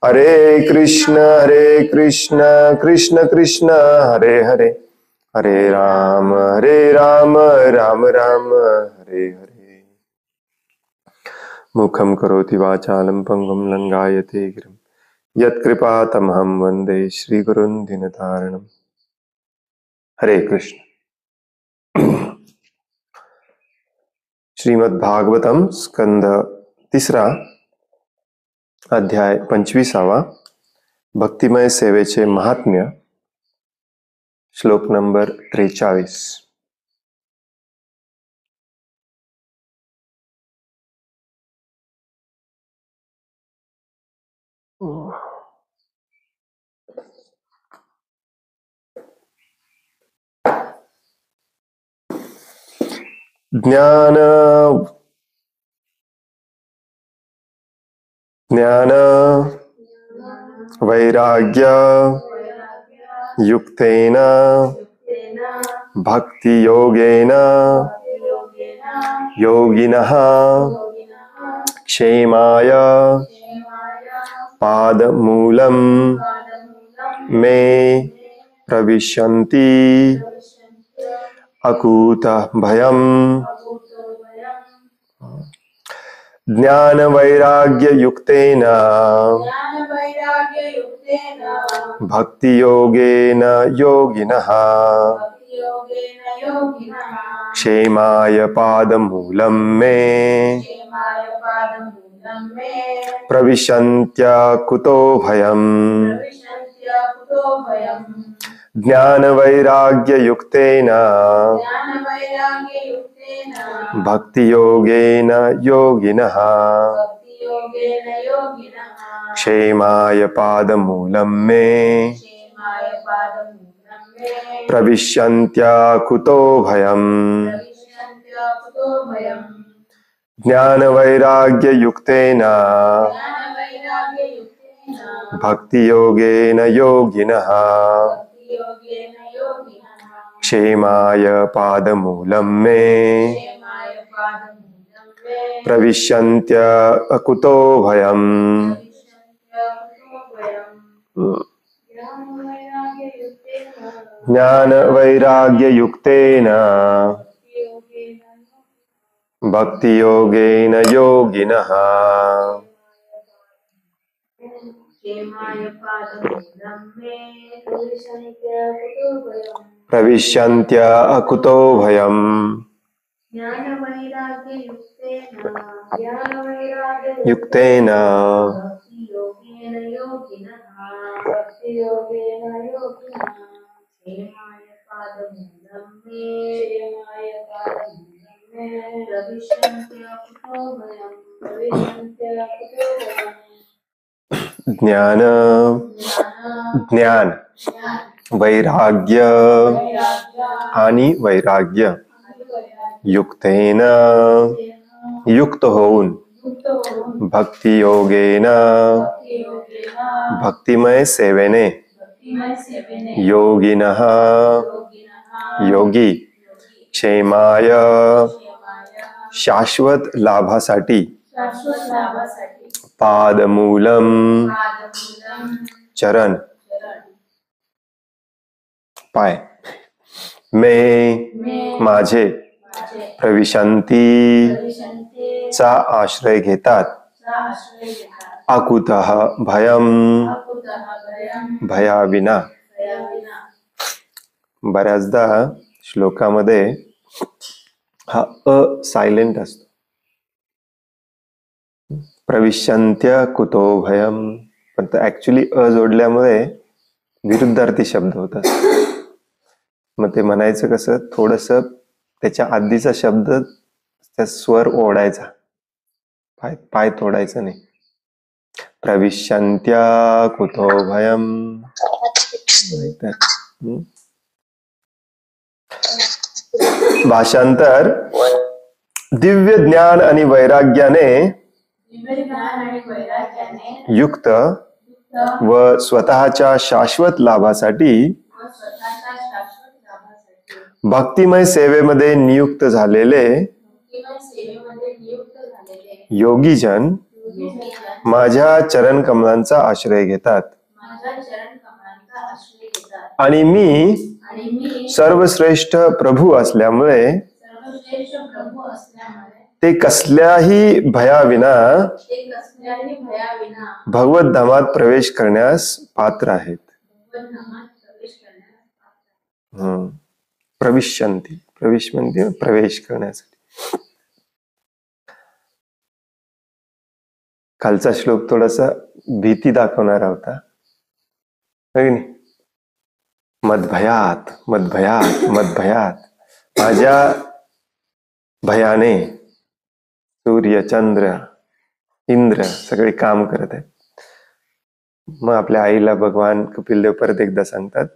हरे कृष्ण कृष्ण कृष्ण हरे हरे, हरे राम राम राम हरे हरे। मुखं करोति वाचालं पंगुं लंघयते गिरिं, यत्कृपातमहं वन्दे श्रीगुरुं दीनतारिणम्। हरे कृष्ण। श्रीमद् भागवतम स्कंद तिसरा, अध्याय 25वा, भक्तिमय सेवेचे महात्म्य, श्लोक नंबर 43। ज्ञान ज्ञान वैराग्य युक्तेन भक्ति योगेन योगिनः क्षेमाय पादमूलं मे प्रविशन्ति अकूतः भयम्। ज्ञान वैराग्य युक्तेन भक्ति योगेन योगिनः क्षेमाय पादमूलं मे प्रविशन्त्याकुतो भयम्। ज्ञान वैराग्य युक्तेन भक्ति योगेन योगिनः क्षेमाय पादमूलं मे प्रविशन्त्याकुतो भयम्। ज्ञान वैराग्य युक्तेन भक्ति योगेन योगिनः क्षेमाय पादमूलं मे प्रविशन्त्याकुतो भयम्। ज्ञान वैराग्य युक्तेन भक्ति योगेन योगिनः प्रविशन्त्याकुतो भयम्। युक्तेन ज्ञान ज्ञान वैराग्य आणि वैराग्य युक्तेन युक्त होऊन भक्ति योगेन भक्तिमय सेवेने योगिनः योगी क्षेमाय शाश्वत लाभासाठी पादमूलम चरण पाय मे माझे प्रविशंती चा आश्रय घेतात अकुतः भयम भयाविना। बऱ्याचदा श्लोकामध्ये हा अ सायलेंट असतो. प्रविशन्त्य कुतो भयम, पण ऍक्च्युली अ जोडल्यामुळे विरुद्धार्थी शब्द होतात. मग ते म्हणायचं कसं, थोडस त्याच्या आधीचा शब्द त्या स्वर ओढायचा, पाय तोडायचं नाही. प्रविशन्त्या कुतो भयम. भाषांतर, दिव्य ज्ञान आणि वैराग्याने युक्त व स्वतःच्या शाश्वत लाभासाठी भक्तिमय सेवेमध्ये नियुक्त झालेले योगीजन माझ्या चरण कमलांचा आश्रय घेतात आणि मी सर्वश्रेष्ठ प्रभू असल्यामुळे ते कसल्याही भयाविना भगवत धामात प्रवेश करण्यास पात्र आहेत. प्रविशन्ति, प्रवेश म्हणजे प्रवेश करण्यासाठी. खालचा श्लोक थोडासा भीती दाखवणारा होता, मदभयात मदभयात मदभयात, माझ्या भयाने सूर्य चंद्र इंद्र सगळे काम करत आहेत. मग आपल्या आईला भगवान कपिलदेव परत एकदा सांगतात,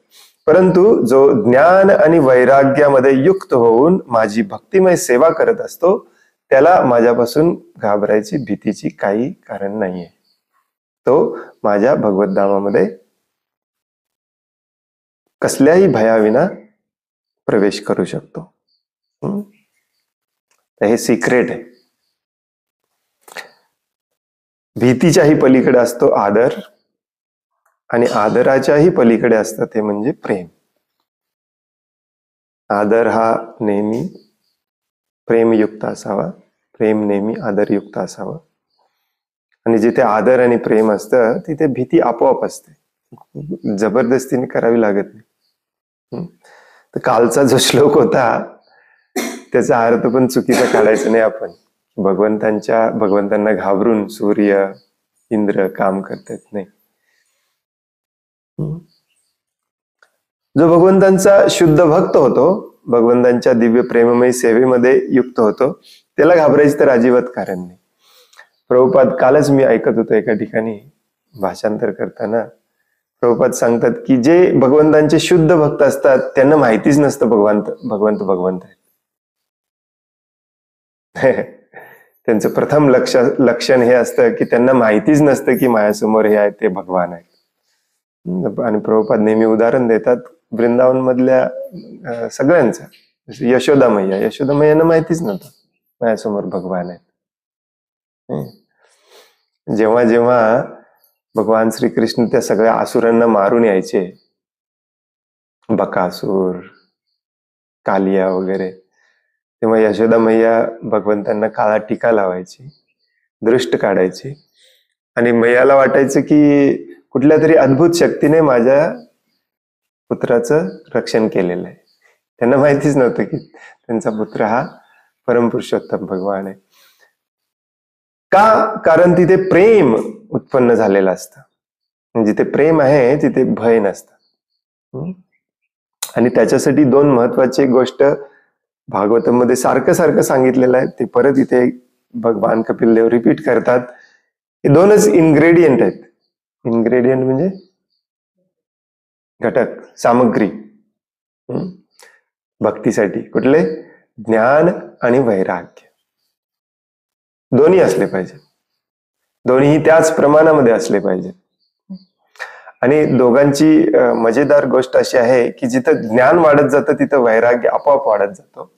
परंतु जो ज्ञान आणि वैराग्यामध्ये युक्त होऊन माझी भक्तिमय सेवा करत असतो त्याला माझ्यापासून घाबरायची भीतीची काही कारण नाहीये. तो माझ्या भगवत धामामध्ये कसल्याही भयाविना प्रवेश करू शकतो. हे सिक्रेट आहे. भीतीच्याही पलीकडे असतो आदर आणि आदराच्याही पलीकडे असतं ते म्हणजे प्रेम. आदर हा नेहमी प्रेमयुक्त असावा, प्रेम नेहमी आदरयुक्त असावं. आणि जिथे आदर आणि प्रेम असतं तिथे भीती आपोआप असते, जबरदस्तीने करावी लागत नाही. तर कालचा जो श्लोक होता त्याचा अर्थ पण चुकीचा काढायचा नाही आपण. भगवंतांना घाबरून सूर्य इंद्र काम करतात नाही. जो भगवंतांचा शुद्ध भक्त होतो, भगवंतांच्या दिव्य प्रेममय सेवेमध्ये युक्त होतो, त्याला घाबरायचं तर अजिबात कारण नाही. प्रभुपाद कालच मी ऐकत होतो एका ठिकाणी भाषांतर करताना, प्रभुपाद सांगतात की जे भगवंतांचे शुद्ध भक्त असतात त्यांना माहितीच नसतं भगवंत आहेत. त्यांचं प्रथम लक्षण हे असतं की त्यांना माहितीच नसतं की माझ्यासमोर हे आहे ते भगवान आहेत. आणि प्रभुपाद नेहमी उदाहरण देतात वृंदावन मधल्या सगळ्यांचं. यशोदा मैयांना माहितीच नव्हतं माझ्यासमोर भगवान आहेत. जेव्हा जेव्हा भगवान श्रीकृष्ण त्या सगळ्या आसुरांना मारून यायचे, बकासूर कालिया वगैरे, तेव्हा यशोदा मैया भगवंतांना काळा टीका लावायची, दृष्ट काढायची आणि मैयाला वाटायचं की कुठल्या तरी अद्भुत शक्तीने माझ्या पुत्राचं रक्षण केलेलं आहे. त्यांना माहितीच नव्हतं की त्यांचा पुत्र हा परमपुरुषोत्तम भगवान आहे. का? कारण तिथे प्रेम उत्पन्न झालेलं असतं. जिथे प्रेम आहे तिथे भय नसतं. आणि त्याच्यासाठी दोन महत्वाची गोष्ट भागवतामध्ये सारखं सांगितलेलं आहे, ते परत इथे भगवान कपिलदेव रिपीट करतात. हे दोनच इन्ग्रेडियंट आहेत. इन्ग्रेडियंट म्हणजे घटक, सामग्री भक्तीसाठी. कुठले? ज्ञान आणि वैराग्य दोन्ही असले पाहिजे. दोन्हीही त्याच प्रमाणामध्ये असले पाहिजे. आणि दोघांची मजेदार गोष्ट अशी आहे की जिथं ज्ञान वाढत जातं तिथं वैराग्य आपोआप वाढत जातो,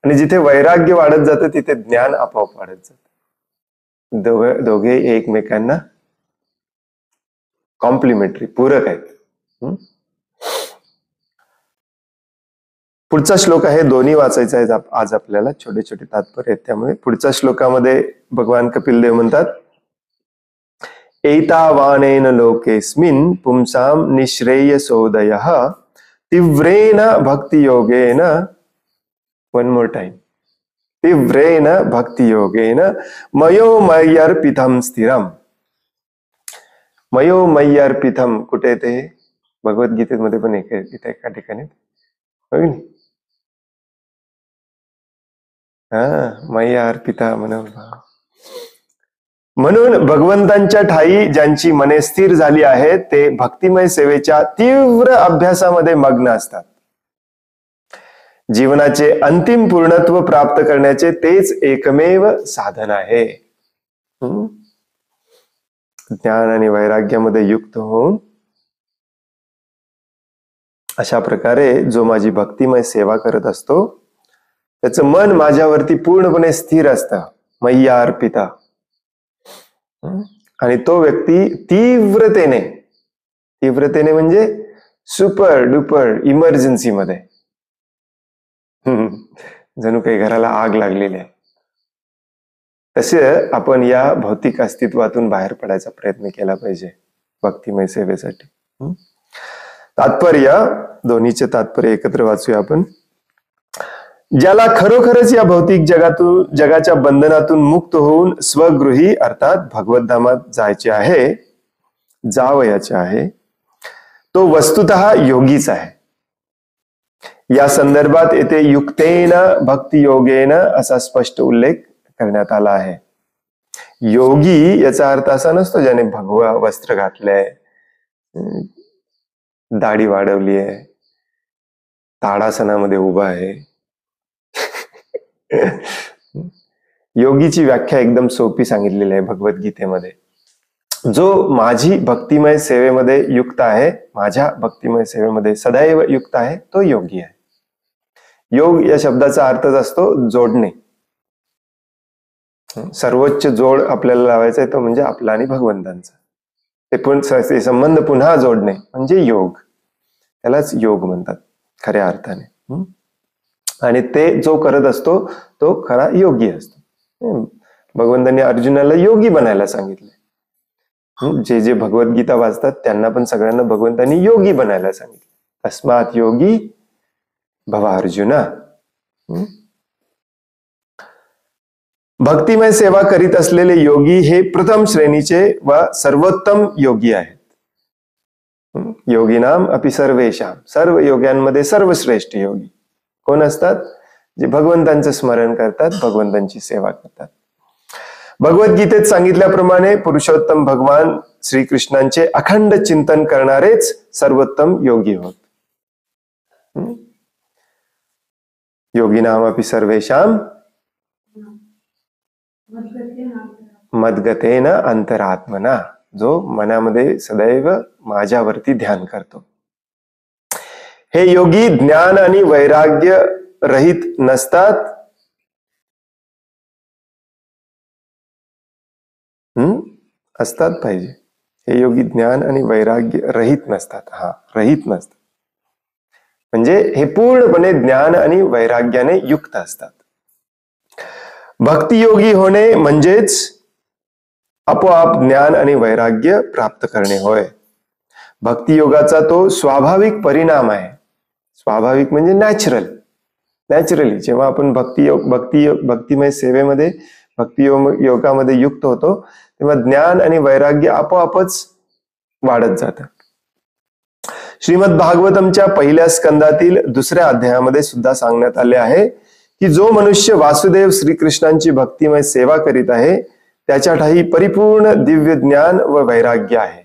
आणि जिथे वैराग्य वाढत जातं तिथे ज्ञान आपोआप वाढत जातं. दोघे एकमेकांना कॉम्प्लिमेंटरी, पूरक आहेत. पुढचा श्लोक आहे, दोन्ही वाचायचा आहे आज आपल्याला, छोटे छोटे तात्पर्य आहेत. त्यामुळे पुढच्या श्लोकामध्ये भगवान कपिलदेव म्हणतात, एतावानेन लोकेस्मिन् पुंसां निःश्रेयसोदयः तीव्रेण भक्तियोगेन, वन मोर टाइम, तीव्रेण भक्तियोगेन मयोमय्यर्पितं स्थिरम. मयोमय्यर्पितं कुठे ते भगवद्गीतेमध्ये पण इथे एका ठिकाणी मय्या अर्पिता म्हणून भगवंतांच्या ठाई ज्यांची मने स्थिर झाली आहेत ते भक्तिमय सेवेच्या तीव्र अभ्यासामध्ये मग्न असतात. जीवनाचे अंतिम पूर्णत्व प्राप्त करण्याचे तेच एकमेव साधन आहे. ज्ञान आणि वैराग्यामध्ये युक्त होऊन अशा प्रकारे जो माझी भक्तिमय सेवा करत असतो त्याचं मन माझ्यावरती पूर्णपणे स्थिर असतं. मय्या अर्पिता. आणि तो व्यक्ती तीव्रतेने म्हणजे सुपर डुपर इमर्जन्सी मध्ये, जणू काही घराला आग लागलेली आहे, तसे आपण या भौतिक अस्तित्वातून बाहेर पडायचा प्रयत्न केला पाहिजे भक्तिमय सेवेसाठी. तात्पर्य, दोन्हीचे तात्पर्य एकत्र वाचूया आपण. ज्याला खरोखरच या भौतिक जगाच्या बंधनातून मुक्त होऊन स्वगृही अर्थात भगवद्धामात जावयाचे आहे, तो वस्तुतः योगीच आहे. या संदर्भात येथे युक्तेन भक्ती योगेन असा स्पष्ट उल्लेख करण्यात आला आहे. योगी याचा अर्थ असा नसतो ज्याने भगवा वस्त्र घातलंय, दाढी वाढवली आहे, ताडासनामध्ये उभा आहे. योगीची व्याख्या एकदम सोपी सांगितलेली आहे भगवद्गीतेमध्ये. जो माझी भक्तिमय सेवेमध्ये युक्त आहे, माझ्या भक्तिमय सेवेमध्ये सदैव युक्त आहे, तो योगी आहे. योग या शब्दाचा अर्थच असतो जोडणे. सर्वोच्च जोड आपल्याला लावायचा आहे तो म्हणजे आपला आणि भगवंतांचा. ते संबंध पुन्हा जोडणे म्हणजे योग, त्यालाच योग म्हणतात खऱ्या अर्थाने. आणि ते जो करत असतो तो खरा योगी असतो. भगवंतांनी अर्जुनाला योगी बनायला सांगितले. जे भगवद्गीता वाचतात त्यांना पण सगळ्यांना भगवंतांनी योगी बनायला सांगितले. तस्मात योगी भव अर्जुना. भक्तिमय सेवा करीत असलेले योगी हे प्रथम श्रेणीचे व सर्वोत्तम योगी आहेत. योगीनाम अपि सर्वेषाम, सर्व योग्यांमध्ये सर्वश्रेष्ठ योगी कोण असतात? जे भगवंतांचं स्मरण करतात, भगवंतांची सेवा करतात. भगवद्गीतेत सांगितल्याप्रमाणे पुरुषोत्तम भगवान श्रीकृष्णांचे अखंड चिंतन करणारेच सर्वोत्तम योगी होत. योगीनाम अपि सर्वेषाम मद्गतेन अंतरात्मना, जो मनामध्ये सदैव माझ्यावरती ध्यान करतो. हे योगी ज्ञान आणि वैराग्य रहित नसतात. असतात पाहिजे. हे योगी ज्ञान आणि वैराग्य रहित नसतात. रहित नसतात म्हणजे हे पूर्णपणे ज्ञान आणि वैराग्याने युक्त असतात. भक्तियोगी होणे म्हणजेच आपोआप ज्ञान आणि वैराग्य प्राप्त करणे होय. भक्तियोगाचा तो स्वाभाविक परिणाम आहे. स्वाभाविक म्हणजे नॅचरली जेव्हा आपण भक्तिमय सेवेमध्ये भक्तियोगामध्ये युक्त होतो तेव्हा ज्ञान आणि वैराग्य आपोआपच वाढत जातं. श्रीमद भागवतमच्या पहिल्या स्कंदातील 2ऱ्या अध्यायामध्ये सुद्धा सांगण्यात आले आहे की जो मनुष्य वासुदेव श्रीकृष्णांची भक्तिमय सेवा करीत आहे त्याच्या ठायी परिपूर्ण दिव्य ज्ञान व वैराग्य आहे.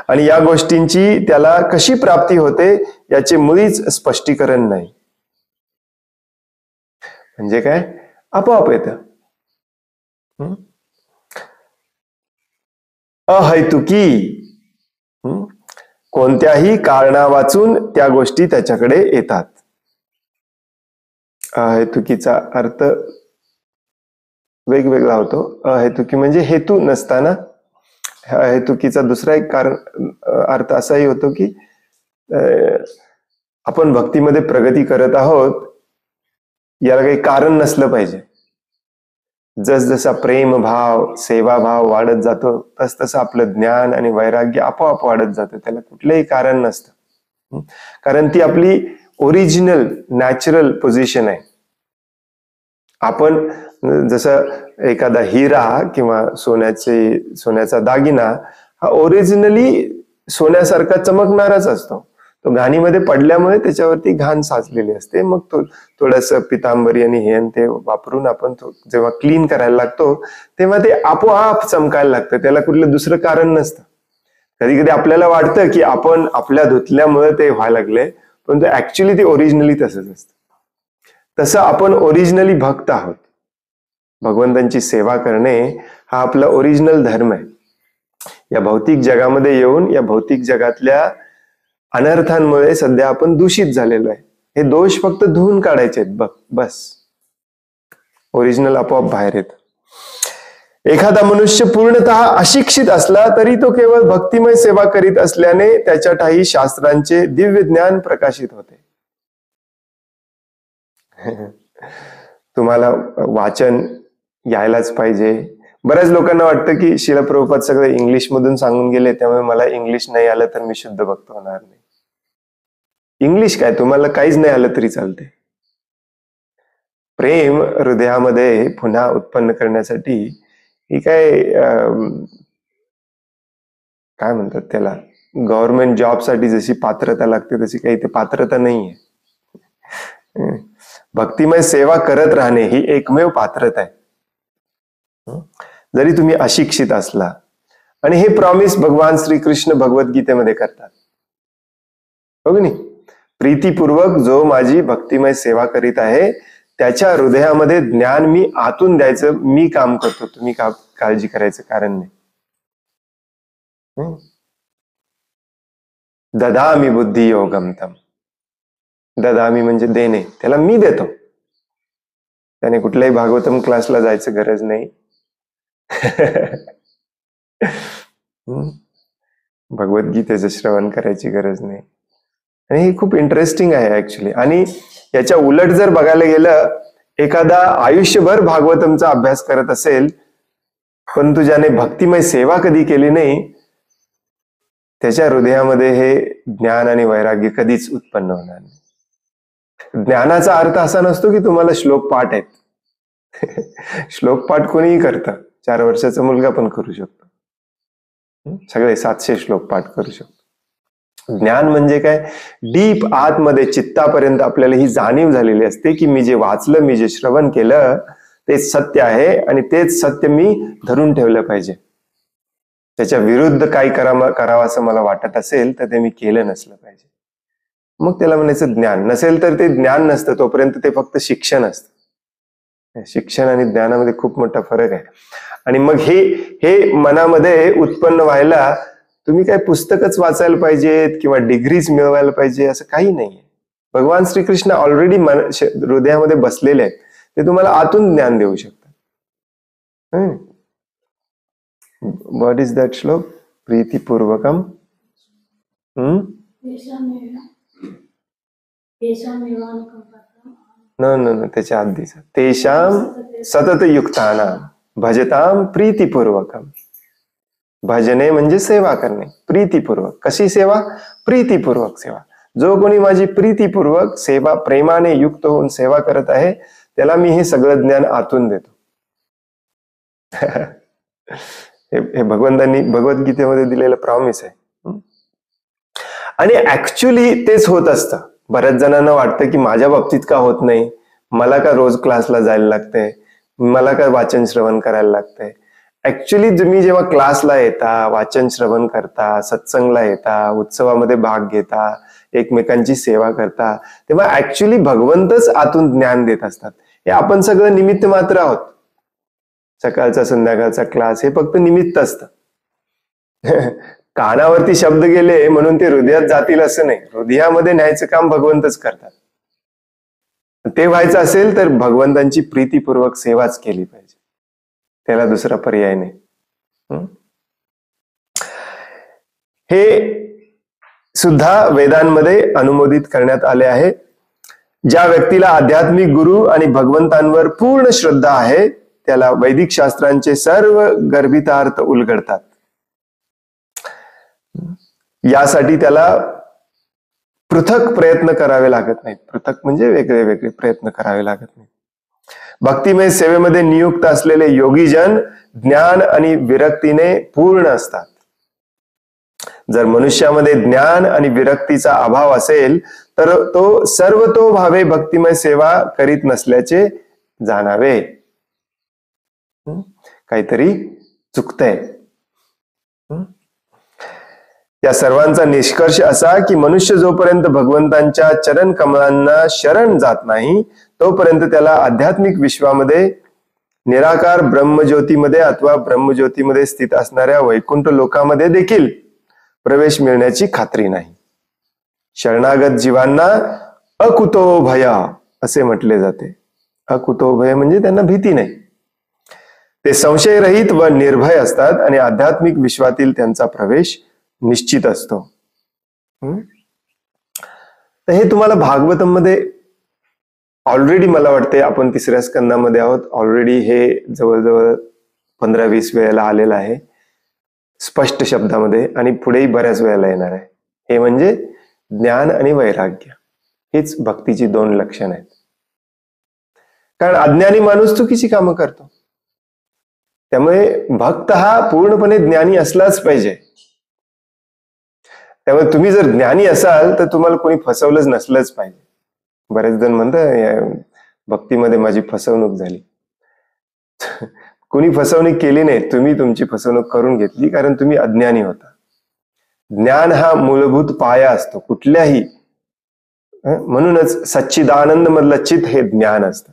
आणि या गोष्टींची त्याला कशी प्राप्ती होते याचे मुळीच स्पष्टीकरण नाही. म्हणजे काय? आपोआप येतं. अहैतुकी, कोणत्याही कारणा वाचून त्या गोष्टी त्याच्याकडे येतात. अहेतुकीचा अर्थ वेगवेगळा होतो. अहेतुकी म्हणजे हेतू नसताना. अहेतुकीचा दुसरा एक अर्थ असाही होतो की आपण भक्तीमध्ये प्रगती करत आहोत याला काही कारण नसलं पाहिजे. जसजसा प्रेम भाव सेवा भाव वाढत जातो तसतसं आपलं ज्ञान आणि वैराग्य आपोआप वाढत जातं. त्याला कुठलंही कारण नसतं, कारण ती आपली ओरिजिनल नॅचरल पोझिशन आहे. आपण जसं एखादा हिरा किंवा सोन्याचा दागिना हा ओरिजिनली सोन्यासारखा चमकणाराच असतो. तो घाणीमध्ये पडल्यामुळे त्याच्यावरती घाण साचलेली असते. मग तो थोडस पितांबरी आणि हे ते वापरून आपण तो जेव्हा क्लीन करायला लागतो तेव्हा ते आपोआप चमकायला लागतं. त्याला कुठलं दुसरं कारण नसतं. कधी कधी आपल्याला वाटतं की आपण आपल्या धुतल्यामुळे ते व्हायला लागले, पण ऍक्च्युली ते ओरिजिनली तसंच असतं. तसं आपण ओरिजिनली भक्त आहोत. भगवंतांची सेवा करणे हा आपला ओरिजिनल धर्म आहे. या भौतिक जगामध्ये येऊन या भौतिक जगातल्या अनर्थांमुळे सध्या आपण दूषित झालेलो आहे. हे दोष फक्त धुवून काढायचे आहेत बस. ओरिजिनल आपोआप बाहेर येत. एखादा मनुष्य पूर्णतः अशिक्षित असला तरी तो केवळ भक्तिमय सेवा करीत असल्याने त्याच्या ठायी शास्त्रांचे दिव्य ज्ञान प्रकाशित होते. तुम्हाला वाचन यायलाच पाहिजे. बऱ्याच लोकांना वाटतं की श्रील प्रभुपाद सगळं इंग्लिश मधून सांगून गेले, त्यामुळे मला इंग्लिश नाही आलं तर मी शुद्ध भक्त होणार नाही. इंग्लिश काय, तुम्हाला काहीच नाही आलं तरी चालते. प्रेम हृदयामध्ये पुन्हा उत्पन्न करण्यासाठी ही काय म्हणतात त्याला, गव्हर्नमेंट जॉब साठी जशी पात्रता लागते तशी काही ते पात्रता नाहीये. भक्तिमय सेवा करत राहणे ही एकमेव पात्रता आहे. जरी तुम्ही अशिक्षित असला, आणि हे प्रॉमिस भगवान श्रीकृष्ण भगवद्गीतेमध्ये करतात, हो की नाही? प्रीतीपूर्वक जो माझी भक्तिमय सेवा करीत आहे त्याच्या हृदयामध्ये ज्ञान मी आतून द्यायचं मी काम करतो, तुम्ही काळजी करायचं कारण नाही. ददामी बुद्धी योगम तम. ददामी म्हणजे देणे, त्याला मी देतो. त्याने कुठल्याही भागवतम क्लासला जायचं गरज नाही. भगवद्गीतेचं श्रवण करायची गरज नाही. आणि हे खूप इंटरेस्टिंग आहे ऍक्च्युली. आणि याच्या उलट जर बघायला गेलं, एखादा आयुष्यभर भागवतमचा अभ्यास करत असेल परंतु ज्याने भक्तिमय सेवा कधी केली नाही, त्याच्या हृदयामध्ये हे ज्ञान आणि वैराग्य कधीच उत्पन्न होणार नाही. ज्ञानाचा अर्थ असा नसतो की तुम्हाला श्लोक पाठ आहेत. श्लोक पाठ कोणीही करतं, 4 वर्षाचा मुलगा पण करू शकतो, सगळे 700 श्लोक पाठ करू शकतो. ज्ञान म्हणजे काय, डीप आतमध्ये चित्तापर्यंत आपल्याला ही जाणीव झालेली असते की मी जे वाचलं, मी जे श्रवण केलं ते सत्य आहे आणि तेच सत्य मी धरून ठेवलं पाहिजे. त्याच्या विरुद्ध काही करावं असं मला वाटत असेल तर ते मी केलं नसलं पाहिजे. मग त्याला म्हणायचं ज्ञान. नसेल तर ते ज्ञान नसतं, तोपर्यंत ते फक्त शिक्षण असतं. शिक्षण आणि ज्ञानामध्ये खूप मोठा फरक आहे. आणि मग हे मनामध्ये उत्पन्न व्हायला तुम्ही काय पुस्तकच वाचायला पाहिजेत किंवा डिग्रीज मिळवायला पाहिजे असं काही नाहीये. भगवान श्रीकृष्ण ऑलरेडी हृदयामध्ये बसलेले आहेत, ते तुम्हाला आतून ज्ञान देऊ शकतात. व्हॉट इज दॅट श्लोक? प्रीतीपूर्वकम न त्याच्या आधीचा तेषाम सतत युक्तानां भजताम प्रीतीपूर्वकम. भजने म्हणजे सेवा करणे, प्रीतीपूर्वक. कशी सेवा? प्रीतीपूर्वक सेवा. जो कोणी माझी प्रीतीपूर्वक सेवा, प्रेमाने युक्त होऊन सेवा करत आहे त्याला मी हे सगळं ज्ञान आतून देतो. हे भगवंतांनी भगवद्गीतेमध्ये दिलेलं प्रॉमिस आहे. आणि ऍक्च्युली तेच होत असतं. बऱ्याच जणांना वाटतं की माझ्या बाबतीत का होत नाही, मला का रोज क्लासला जायला लागतंय, मला का वाचन श्रवण करायला लागतंय. ऍक्च्युली तुम्ही जेव्हा क्लासला येता, वाचन श्रवण करता, सत्संगला येता, उत्सवामध्ये भाग घेता, एकमेकांची सेवा करता, तेव्हा ऍक्च्युली भगवंतच आतून ज्ञान देत असतात. हे आपण सगळं निमित्त मात्र आहोत. सकाळचा संध्याकाळचा क्लास हे फक्त निमित्त असतं. कानावरती शब्द गेले म्हणून ते हृदयात जातील असं नाही. हृदयामध्ये न्यायचं काम भगवंतच करतात. ते व्हायचं असेल तर भगवंतांची प्रीतीपूर्वक सेवाच केली पाहिजे, त्याला दुसरा पर्याय नाही. हे सुद्धा वेदांमध्ये अनुमोदित करण्यात आले आहे. ज्या व्यक्तीला आध्यात्मिक गुरु आणि भगवंतांवर पूर्ण श्रद्धा आहे त्याला वैदिक शास्त्रांचे सर्व गर्भितार्थ उलगडतात. यासाठी त्याला पृथक प्रयत्न करावे लागत नाहीत. पृथक म्हणजे वेगळे वेगळे प्रयत्न करावे लागत नाहीत. भक्तिमय सेवेमध्ये नियुक्त असलेले योगीजन ज्ञान आणि विरक्तीने पूर्ण असतात. जर मनुष्यामध्ये ज्ञान आणि विरक्तीचा अभाव असेल तर तो सर्वतोभावे भक्तिमय सेवा करीत नसल्याचे जाणावे. काहीतरी चुकतंय. या सर्वांचा निष्कर्ष असा की मनुष्य जोपर्यंत भगवंतांच्या चरण कमलांना शरण जात नाही तोपर्यंत त्याला आध्यात्मिक विश्वामध्ये निराकार ब्रह्मज्योतीमध्ये अथवा ब्रह्मज्योतीमध्ये स्थित असणाऱ्या वैकुंठ लोकामध्ये देखील प्रवेश मिळण्याची खात्री नाही. शरणागत जीवांना अकुतो भय असे म्हटले जाते. अकुतो भय म्हणजे त्यांना भीती नाही. ते संशयरहित व निर्भय असतात आणि आध्यात्मिक विश्वातील त्यांचा प्रवेश निश्चित असतो. तर हे तुम्हाला भागवतम मध्ये ऑलरेडी मला वाटते आपण 3ऱ्या स्कंदामध्ये आहोत. ऑलरेडी हे जवळजवळ 15-20 वेळेला आलेलं आहे स्पष्ट शब्दामध्ये, आणि पुढेही बऱ्याच वेळेला येणार आहे. हे म्हणजे ज्ञान आणि वैराग्य हीच भक्तीची 2 लक्षणं आहेत. कारण अज्ञानी माणूस चुकीची कामं करतो. त्यामुळे भक्त हा पूर्णपणे ज्ञानी असलाच पाहिजे. त्यामुळे तुम्ही जर ज्ञानी असाल तर तुम्हाला कोणी फसवलंच नसलंच पाहिजे. बरेच जण म्हणतात भक्तीमध्ये माझी फसवणूक झाली. कोणी फसवणूक केली नाही, तुम्ही तुमची फसवणूक करून घेतली कारण तुम्ही अज्ञानी होता. ज्ञान हा मूलभूत पाया असतो कुठल्याही. म्हणूनच सच्चिदानंद मधलं चित हे ज्ञान असतं.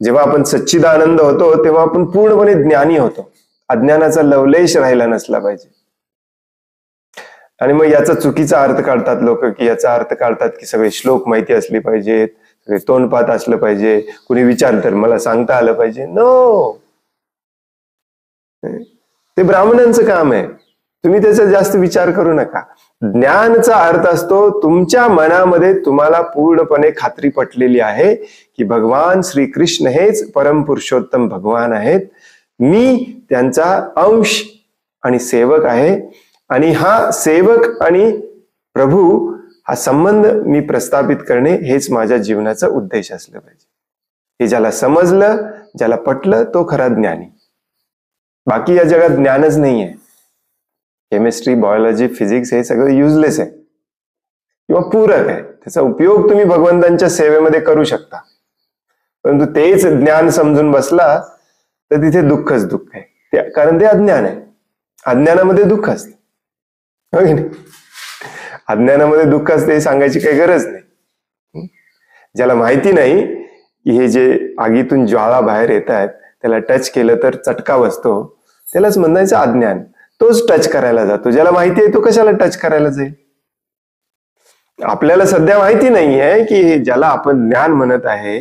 जेव्हा आपण सच्चिदानंद होतो तेव्हा आपण पूर्णपणे ज्ञानी होतो. अज्ञानाचा लवलेश राहिला नसला पाहिजे. आणि मग याचा चुकीचा अर्थ काढतात लोक, की याचा अर्थ काढतात की सगळे श्लोक माहिती असले पाहिजेत, सगळे तोंडपाठ असलं पाहिजे, कुणी विचारलं तर मला सांगता आलं पाहिजे. नो, ते ब्राह्मणांचं काम आहे. तुम्ही त्याचा जास्त विचार करू नका. ज्ञानचा अर्थ असतो तुमच्या मनामध्ये तुम्हाला पूर्णपणे खात्री पटलेली आहे की भगवान श्रीकृष्ण हेच परम पुरुषोत्तम भगवान आहेत, मी त्यांचा अंश आणि सेवक आहे, आणि हा सेवक आणि प्रभू हा संबंध मी प्रस्थापित करणे हेच माझ्या जीवनाचा उद्देश असलं पाहिजे. हे ज्याला समजलं, ज्याला पटलं तो खरा ज्ञानी. बाकी या जगात ज्ञानच नाहीये. केमिस्ट्री, बायोलॉजी, फिजिक्स हे सगळं युजलेस आहे किंवा पूरक आहे. त्याचा उपयोग तुम्ही भगवंतांच्या सेवेमध्ये करू शकता, परंतु तेच ज्ञान समजून बसला तर तिथे दुःखच दुःख आहे. कारण ते अज्ञान आहे. अज्ञानामध्ये दुःख असते. हो की नाही? अज्ञानामध्ये दुःख असते हे सांगायची काही गरज नाही. ज्याला माहिती नाही की हे जे आगीतून ज्वाळा बाहेर येत आहेत त्याला टच केलं तर चटका बसतो, त्यालाच म्हणायचं अज्ञान. तोच टच करायला जातो. ज्याला माहिती आहे तो कशाला टच करायला जाईल? आपल्याला सध्या माहिती नाही आहे की ज्याला आपण ज्ञान म्हणत आहे,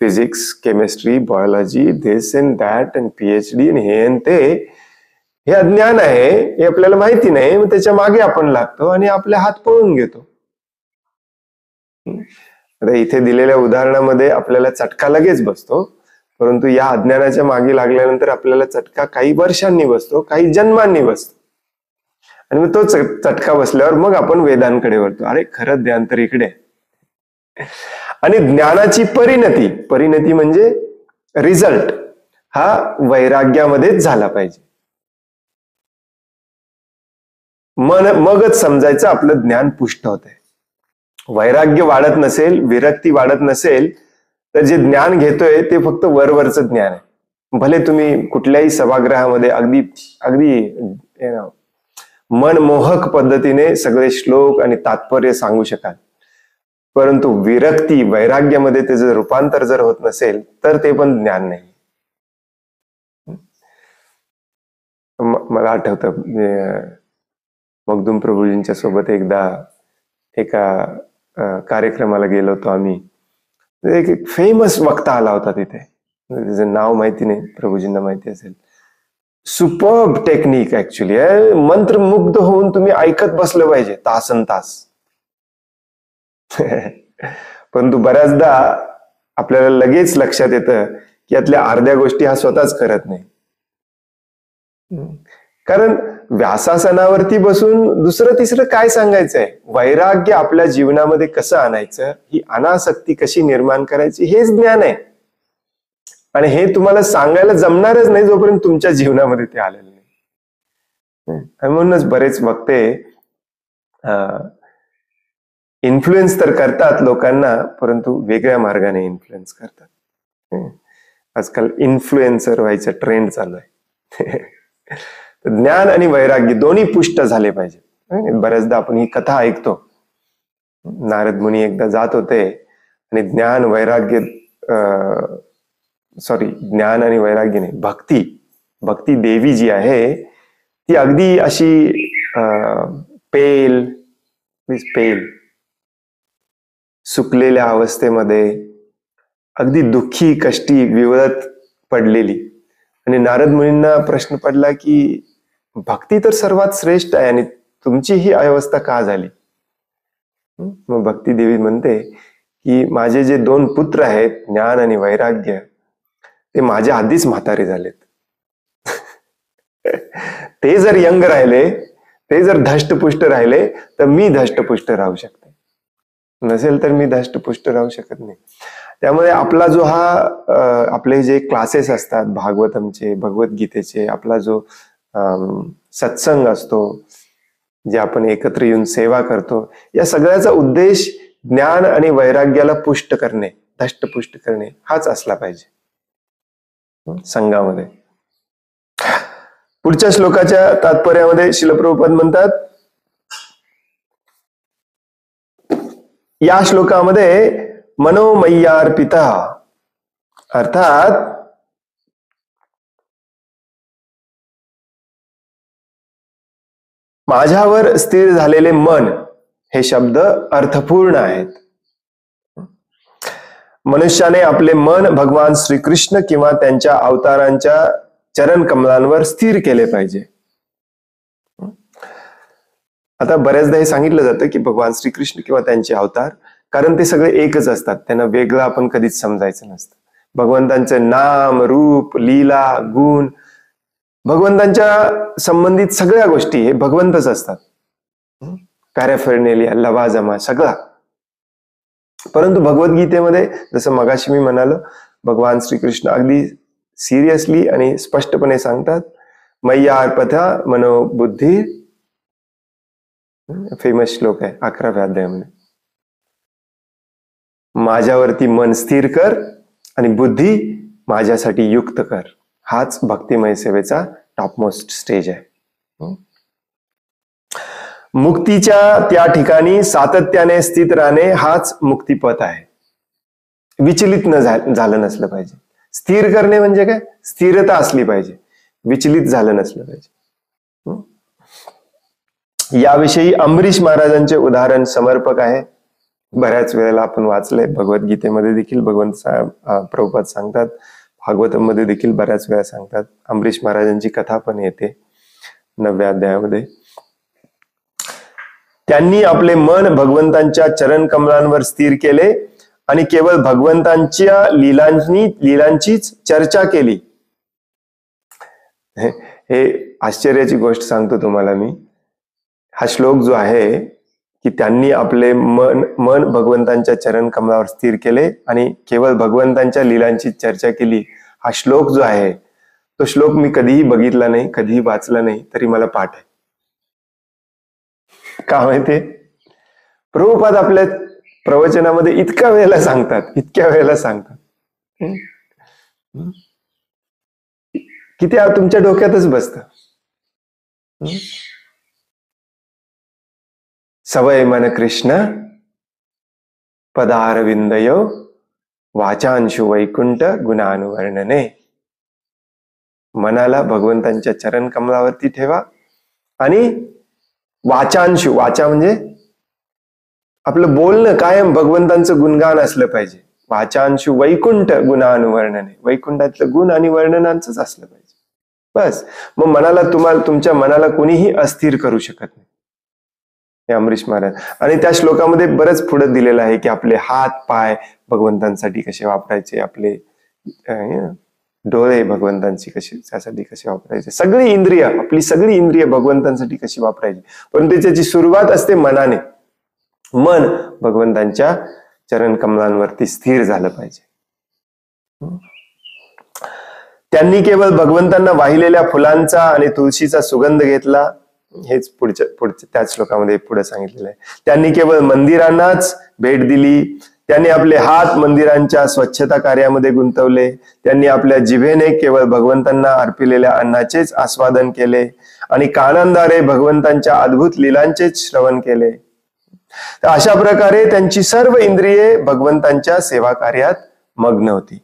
physics, chemistry, biology, this and that and PhD आणि हे आणि ते, हे अज्ञान आहे. हे आपल्याला माहिती नाही. मग त्याच्या मागे आपण लागतो आणि आपले हात पळून घेतो. आता इथे दिलेल्या उदाहरणामध्ये आपल्याला चटका लगेच बसतो, परंतु या अज्ञानाच्या मागे लागल्यानंतर आपल्याला चटका काही वर्षांनी बसतो, काही जन्मांनी बसतो. आणि मग तो चटका बसल्यावर मग आपण वेदांकडे वळतो. अरे खरं ज्ञान तर इकडे. आणि ज्ञानाची परिणती म्हणजे रिझल्ट हा वैराग्यामध्येच झाला पाहिजे. मगच समजायचं आपलं ज्ञान पुष्ट होत आहे. वैराग्य वाढत नसेल, विरक्ती वाढत नसेल तर जे ज्ञान घेतोय ते फक्त वरवरचं ज्ञान आहे. भले तुम्ही कुठल्याही सभागृहामध्ये अगदी अगदी मनमोहक पद्धतीने सगळे श्लोक आणि तात्पर्य सांगू शकाल, परंतु विरक्ती वैराग्यामध्ये त्याचं रूपांतर जर होत नसेल तर ते पण ज्ञान नाही. मला आठवतं मगदुम प्रभूजींच्या सोबत एकदा एका कार्यक्रमाला गेलो होतो आम्ही. एक फेमस वक्ता आला होता तिथे, त्याचं नाव माहिती नाही, प्रभूजींना माहिती असेल. सुपर्ब टेक्निक ऍक्च्युली आहे. मंत्रमुग्ध होऊन तुम्ही ऐकत बसलं पाहिजे तासन तास. परंतु बऱ्याचदा आपल्याला लगेच लक्षात येतं की यातल्या अर्ध्या गोष्टी हा स्वतःच करत नाही. कारण व्यासासनावरती बसून दुसरं तिसरं काय सांगायचंय? वैराग्य आपल्या जीवनामध्ये कसं आणायचं, ही अनासक्ती कशी निर्माण करायची, हेच ज्ञान आहे. आणि हे तुम्हाला सांगायला जमणारच नाही जोपर्यंत तुमच्या जीवनामध्ये ते आलेलं नाही. म्हणूनच बरेच वक्ते इन्फ्लुएन्स तर करतात लोकांना, परंतु वेगळ्या मार्गाने इन्फ्लुएन्स करतात. आजकाल इन्फ्लुएन्सर व्हायचं ट्रेंड चालू आहे. ज्ञान आणि वैराग्य दोन्ही पुष्ट झाले पाहिजे. बऱ्याचदा आपण ही कथा ऐकतो. नारद मुनी एकदा जात होते आणि ज्ञान आणि वैराग्य नाही, भक्ती देवी जी आहे ती अगदी अशी पेल सुकलेल्या अवस्थेमध्ये अगदी दुःखी कष्टी विवळत पडलेली आणि नारद मुनींना प्रश्न पडला की भक्ती तर सर्वात श्रेष्ठ आहे आणि तुमची ही अवस्था का झाली? मग भक्ती देवी म्हणते की माझे जे 2 पुत्र आहेत ज्ञान आणि वैराग्य, ते माझ्या आधीच म्हातारे झालेत. ते जर यंग राहिले, ते जर धष्टपुष्ट राहिले तर मी धष्टपुष्ट राहू शकते, नसेल तर मी धष्टपुष्ट राहू शकत नाही. त्यामुळे आपला जो हा आपले जे क्लासेस असतात भागवतमचे, भगवद्गीतेचे, आपला जो सत्संग असतो, जे आपण एकत्र येऊन सेवा करतो, या सगळ्याचा उद्देश ज्ञान आणि वैराग्याला पुष्ट करणे, धष्टपुष्ट करणे हाच असला पाहिजे संघामध्ये. पुढच्या श्लोकाच्या तात्पर्यामध्ये श्रील प्रभुपाद म्हणतात, या श्लोकामध्ये मनोमय्यार्पिता अर्थात माझ्यावर स्थिर झालेले मन हे शब्द अर्थपूर्ण आहेत. मनुष्याने आपले मन भगवान श्रीकृष्ण किंवा त्यांच्या अवतारांच्या चरण कमलांवर स्थिर केले पाहिजे. आता बऱ्याचदा हे सांगितलं जातं की भगवान श्रीकृष्ण किंवा त्यांचे अवतार, कारण ते सगळे एकच असतात, त्यांना वेगळं आपण कधीच समजायचं नसतं. भगवंतांचं नाम, रूप, लीला, गुण, भगवंतांच्या संबंधित सगळ्या गोष्टी हे भगवंतच असतात. पॅराफेर्नेलिया, लवाजमा सगळा. परंतु भगवद्गीतेमध्ये जसं मगाशी मी म्हणालो, भगवान श्रीकृष्ण अगदी सिरियसली आणि स्पष्टपणे सांगतात, मय्या अर्पता मनोबुद्धी, फेमस श्लोक आहे 11व्या अध्यायामध्ये. माझ्यावरती मन स्थिर कर आणि बुद्धी माझ्यासाठी युक्त कर. हाच भक्तिमय सेवेचा टॉपमोस्ट स्टेज आहे. मुक्तीच्या त्या ठिकाणी सातत्याने स्थित राहणे हाच मुक्तिपथ आहे. विचलित झालं नसलं पाहिजे. स्थिर करणे म्हणजे काय? स्थिरता असली पाहिजे, विचलित झालं नसलं पाहिजे. याविषयी अंबरीश महाराजांचे उदाहरण समर्पक आहे. बऱ्याच वेळेला आपण वाचलंय, भगवद्गीतेमध्ये देखील भगवंत प्रभुपाद सांगतात, भागवतम मध्ये देखील बऱ्याच वेळा सांगतात. अंबरीश महाराजांची कथा पण येते 9व्या अध्यायामध्ये. त्यांनी आपले मन भगवंतांच्या चरण कमलांवर स्थिर केले आणि केवळ भगवंतांच्या लीलांचीच चर्चा केली. हे आश्चर्याची गोष्ट सांगतो तुम्हाला मी. हा श्लोक जो आहे की त्यांनी आपले मन भगवंतांच्या चरण कमलावर स्थिर केले आणि केवळ भगवंतांच्या लीलांची चर्चा केली, हा श्लोक जो आहे तो श्लोक मी कधीही बघितला नाही, कधीही वाचला नाही, तरी मला पाठ आहे. का माहितीये? प्रभुपाद आपल्या प्रवचनामध्ये इतक्या वेळेला सांगतात की ते तुमच्या डोक्यातच बसतं. सवय मन कृष्ण पदारविंदयो वाचांशु वैकुंठ गुणानुवर्णने. मनाला भगवंतांच्या चरण कमलावरती ठेवा आणि वाचांशु, वाचा म्हणजे आपलं बोलणं कायम भगवंतांचं गुणगान असलं पाहिजे. वाचांशु वैकुंठ गुणानुवर्णने, वैकुंठातलं गुण आणि वर्णनांचंच असलं पाहिजे. बस. मग तुमच्या मनाला कोणीही अस्थिर करू शकत नाही. हे अमरीश महाराज. आणि त्या श्लोकामध्ये बरंच पुढे दिलेलं आहे की आपले हात पाय भगवंतांसाठी कसे वापरायचे, आपले डोळे भगवंतांची त्यासाठी कसे वापरायचे, आपली सगळी इंद्रिय भगवंतांसाठी कशी वापरायची. परंतु त्याची सुरुवात असते मनाने. मन भगवंतांच्या चरण कमलांवरती स्थिर झालं पाहिजे. त्यांनी केवळ भगवंतांना वाहिलेल्या फुलांचा आणि तुळशीचा सुगंध घेतला. हेच पुढच्या त्याच श्लोकामध्ये पुढे सांगितलेलं आहे. त्यांनी केवळ मंदिरांनाच भेट दिली. त्यांनी आपले हात मंदिरांच्या स्वच्छता कार्यामध्ये गुंतवले. त्यांनी आपल्या जिभेने केवळ भगवंतांना अर्पिलेल्या अन्नाचेच आस्वादन केले आणि कानांद्वारे भगवंतांच्या अद्भुत लीलांचेच श्रवण केले. तर अशा प्रकारे त्यांची सर्व इंद्रिये भगवंतांच्या सेवा कार्यात मग्न होती.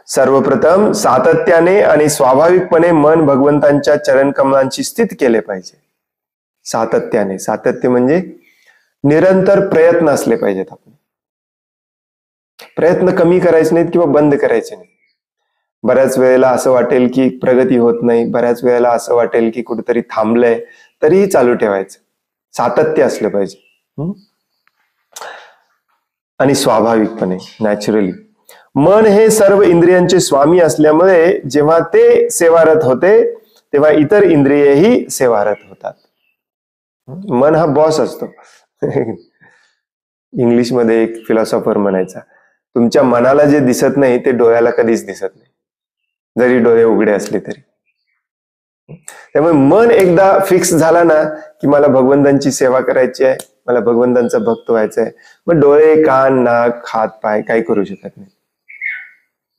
सर्वप्रथम सातत्याने आणि स्वाभाविकपणे मन भगवंतांच्या चरण कमलांची स्थित केले पाहिजे. सातत्याने, सातत्य म्हणजे निरंतर प्रयत्न असले पाहिजेत. आपण प्रयत्न कमी करायचे नाहीत किंवा बंद करायचे नाही. बऱ्याच वेळेला असं वाटेल की प्रगती होत नाही, बऱ्याच वेळेला असं वाटेल की कुठेतरी थांबलंय, तरीही चालू ठेवायचं. सातत्य असलं पाहिजे. आणि स्वाभाविकपणे, नॅचरली. मन हे सर्व इंद्रियांचे स्वामी असल्यामुळे जेव्हा ते सेवारत होते तेव्हा इतर इंद्रियही सेवारत होतात. मन हा बॉस असतो. इंग्लिशमध्ये एक फिलॉसॉफर म्हणायचा, तुमच्या मनाला जे दिसत नाही ते डोळ्याला कधीच दिसत नाही, जरी डोळे उघडे असले तरी. त्यामुळे मन एकदा फिक्स झाला ना की मला भगवंतांची सेवा करायची आहे, मला भगवंतांचा भक्त व्हायचं आहे, मग डोळे, कान, नाक, हात, पाय काही करू शकत नाही.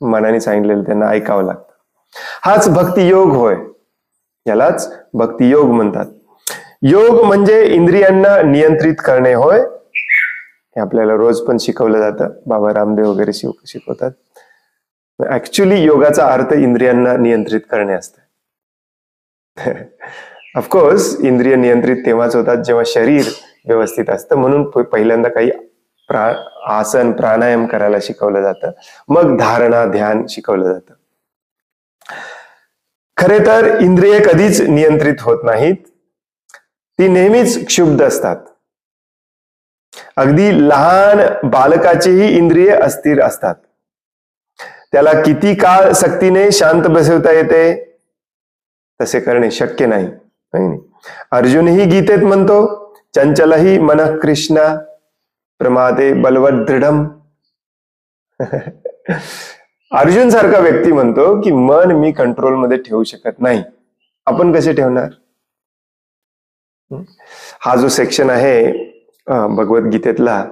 मनाने सांगितलेलं त्यांना ऐकावं लागतं. हाच भक्तियोग होय, यालाच भक्तियोग म्हणतात. योग म्हणजे इंद्रियांना नियंत्रित करणे होय. हे आपल्याला रोज पण शिकवलं जातं, बाबा रामदेव वगैरे शिकवतात. ऍक्च्युली योगाचा अर्थ इंद्रियांना नियंत्रित करणे असतं. ऑफकोर्स इंद्रिय नियंत्रित तेव्हाच होतात जेव्हा शरीर व्यवस्थित असतं, म्हणून पहिल्यांदा काही आसन प्राणायाम करायला शिकवलं जातं, मग धारणा ध्यान शिकवलं जातं. खरे तर इंद्रिय कधीच नियंत्रित होत नाहीत, ती नेहमीच क्षुब्ध असतात. अगदी लहान बालकाचेही इंद्रिय अस्थिर असतात. त्याला किती काळ सक्तीने शांत बसवता येते तसे करणे शक्य नाही. अर्जुनही गीतेत म्हणतो, चंचलही मनः कृष्ण प्रमादे बलवत दृढम. अर्जुन सारखा व्यक्ती म्हणतो की मन मी कंट्रोलमध्ये ठेवू शकत नाही. आपण कसे ठेवणार? हा जो सेक्शन आहे भगवद्गीतेतला,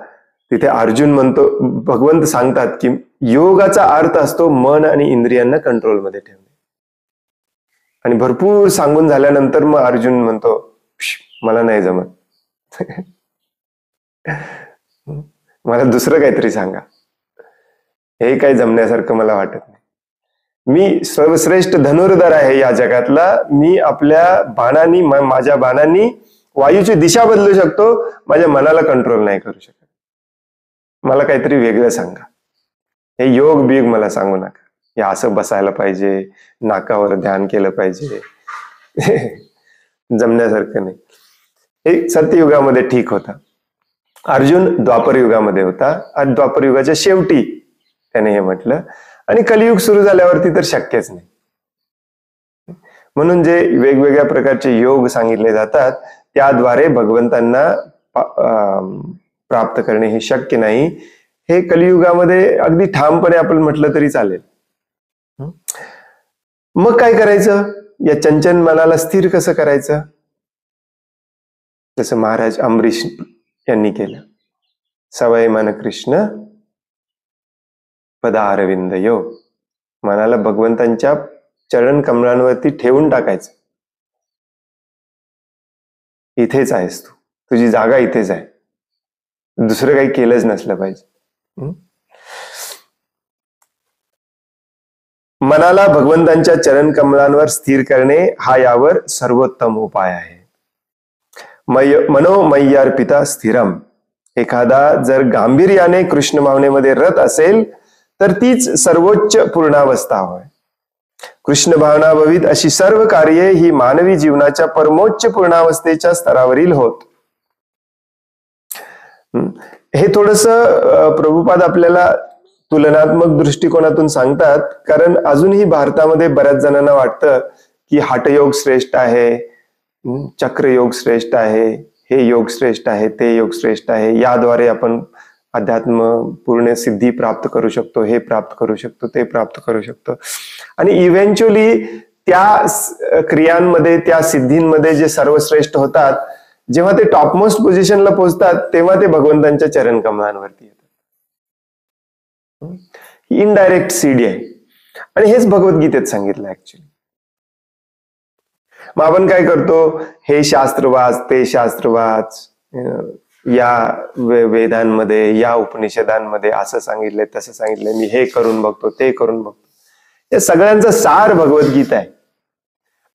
तिथे अर्जुन म्हणतो, भगवंत सांगतात की योगाचा अर्थ असतो मन आणि इंद्रियांना कंट्रोलमध्ये ठेवणे. आणि भरपूर सांगून झाल्यानंतर मग अर्जुन म्हणतो, मला नाही जमत, मला दुसरं काहीतरी सांगा, हे काही जमण्यासारखं मला वाटत नाही. मी सर्वश्रेष्ठ धनुर्धर आहे या जगातला, मी आपल्या बाणांनी, माझ्या बाणांनी वायूची दिशा बदलू शकतो, माझ्या मनाला कंट्रोल नाही करू शकत. मला काहीतरी वेगळं सांगा, हे योग बिग मला सांगू नका, हे असं बसायला पाहिजे, नाकावर ध्यान केलं पाहिजे, जमण्यासारखं नाही. हे सत्ययुगामध्ये ठीक होतं. अर्जुन द्वापर युगामध्ये होता आणि द्वापर युगाच्या शेवटी त्याने हे म्हटलं, आणि कलियुग सुरू झाल्यावरती तर शक्यच नाही. म्हणून जे वेगवेगळ्या प्रकारचे योग सांगितले जातात त्याद्वारे भगवंतांना प्राप्त करणे हे शक्य नाही. हे कलियुगामध्ये अगदी ठामपणे आपण म्हटलं तरी चालेल. मग काय करायचं? या चंचल मनाला स्थिर कसं करायचं? जसं महाराज अमरीश यांनी केलं, सवय मन कृष्ण पदारविंद योग. मनाला भगवंतांच्या चरण कमळांवरती ठेवून टाकायचं. इथेच आहेस तू, तुझी जागा इथेच आहे, दुसरं काही केलंच नसलं पाहिजे. मनाला भगवंतांच्या चरण कमळांवर स्थिर करणे हा यावर सर्वोत्तम उपाय आहे. मनोमय्यार्पिता स्थिरम. एखादा जर गांभीर्याने कृष्ण भावनेमध्ये रत असेल तर तीच सर्वोच्च पूर्णावस्था होय. कृष्ण भावना भवित अशी सर्व कार्ये ही मानवी जीवनाच्या परमोच्च पूर्णावस्थेच्या स्तरावरील होत. हे थोडस प्रभुपाद आपल्याला तुलनात्मक दृष्टिकोनातून सांगतात, कारण अजूनही भारतामध्ये बऱ्याच जणांना वाटतं की हठयोग श्रेष्ठ आहे, चक्रयोग श्रेष्ठ आहे, हे योग श्रेष्ठ आहे, ते योग श्रेष्ठ आहे, याद्वारे आपण अध्यात्म पूर्ण सिद्धी प्राप्त करू शकतो, हे प्राप्त करू शकतो, ते प्राप्त करू शकतो. आणि इव्हेंच्युअली त्या क्रियांमध्ये, त्या सिद्धींमध्ये जे सर्वश्रेष्ठ होतात, जेव्हा ते टॉपमोस्ट पोझिशनला पोहोचतात तेव्हा ते भगवंतांच्या चरण कमळांवरती येतात. ही इनडायरेक्ट सीडी आहे आणि हेच भगवद्गीतेत सांगितलं ऍक्च्युली. मग आपण काय करतो, हे शास्त्र वाच, ते शास्त्र वाच, या वेदांमध्ये, या उपनिषदांमध्ये असं सांगितलंय, तसं सांगितलंय, मी हे करून बघतो, ते करून बघतो. या सगळ्यांचा सार भगवद्गीता आहे.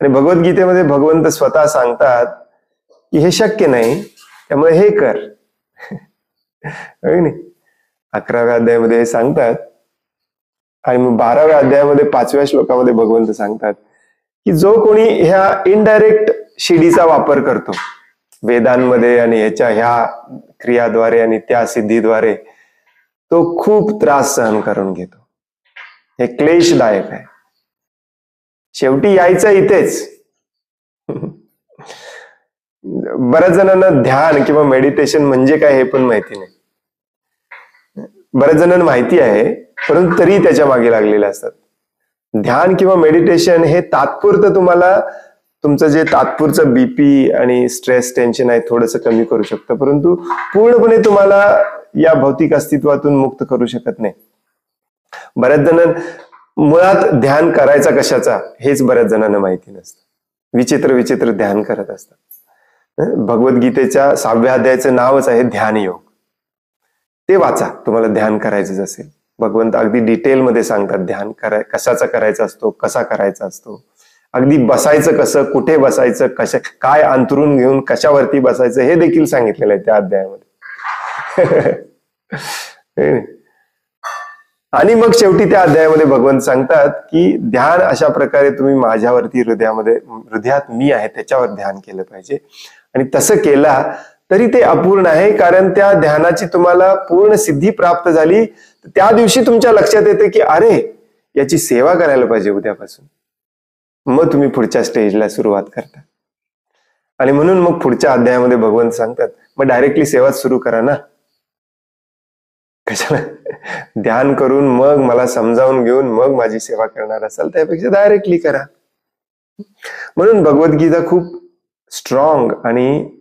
आणि भगवद्गीतेमध्ये भगवंत स्वतः सांगतात की हे शक्य नाही, त्यामुळे हे कर. 11व्या अध्यायामध्ये हे सांगतात आणि मग 12व्या अध्यायामध्ये 5व्या श्लोकामध्ये भगवंत सांगतात की जो कोणी ह्या इनडायरेक्ट शिडीचा वापर करतो वेदांमध्ये आणि ह्या क्रियाद्वारे आणि त्या सिद्धीद्वारे, तो खूप त्रास सहन करून घेतो. हे क्लेशदायक आहे. शेवटी यायचं इथेच. बऱ्याच जणांना ध्यान किंवा मेडिटेशन म्हणजे काय हे पण माहिती नाही. बऱ्याच जणांना माहिती आहे परंतु तरी त्याच्या मागे लागलेले असतात. ध्यान किंवा मेडिटेशन हे तात्पुरतं तुम्हाला तुमचं जे तात्पुरचं बीपी आणि स्ट्रेस टेन्शन आहे थोडंसं कमी करू शकतं, परंतु पूर्णपणे तुम्हाला या भौतिक अस्तित्वातून मुक्त करू शकत नाही. बऱ्याच जण मुळात ध्यान करायचा कशाचा हेच बऱ्याच जणांना माहिती नसतं. विचित्र विचित्र ध्यान करत असतात. भगवद्गीतेच्या 6व्या अध्यायाचं नावच आहे ध्यान योग. ते वाचा तुम्हाला ध्यान करायचंच असेल. भगवंत अगदी डिटेलमध्ये सांगतात ध्यान कशाचा करायचा असतो, कसा करायचा असतो, अगदी बसायचं कसं, कुठे बसायचं, काय अंतरून घेऊन कशावरती बसायचं हे देखील सांगितलेलं आहे त्या अध्यायामध्ये. आणि मग शेवटी त्या अध्यायामध्ये भगवंत सांगतात की ध्यान अशा प्रकारे तुम्ही माझ्यावरती हृदयात मी आहे त्याच्यावर ध्यान केलं पाहिजे. आणि तसं केला तरी ते अपूर्ण आहे, कारण त्या ध्यानाची तुम्हाला पूर्ण सिद्धी प्राप्त झाली त्या दिवशी तुमच्या लक्षात येते की अरे याची सेवा करायला पाहिजे उद्यापासून. मग तुम्ही पुढच्या स्टेजला सुरुवात करता. आणि म्हणून मग पुढच्या अध्यायामध्ये भगवंत सांगतात मग डायरेक्टली सेवाच सुरू करा ना. कशाला ध्यान करून मग मला समजावून घेऊन मग माझी सेवा करणार असाल त्यापेक्षा डायरेक्टली करा. म्हणून भगवद्गीता खूप स्ट्रॉंग आणि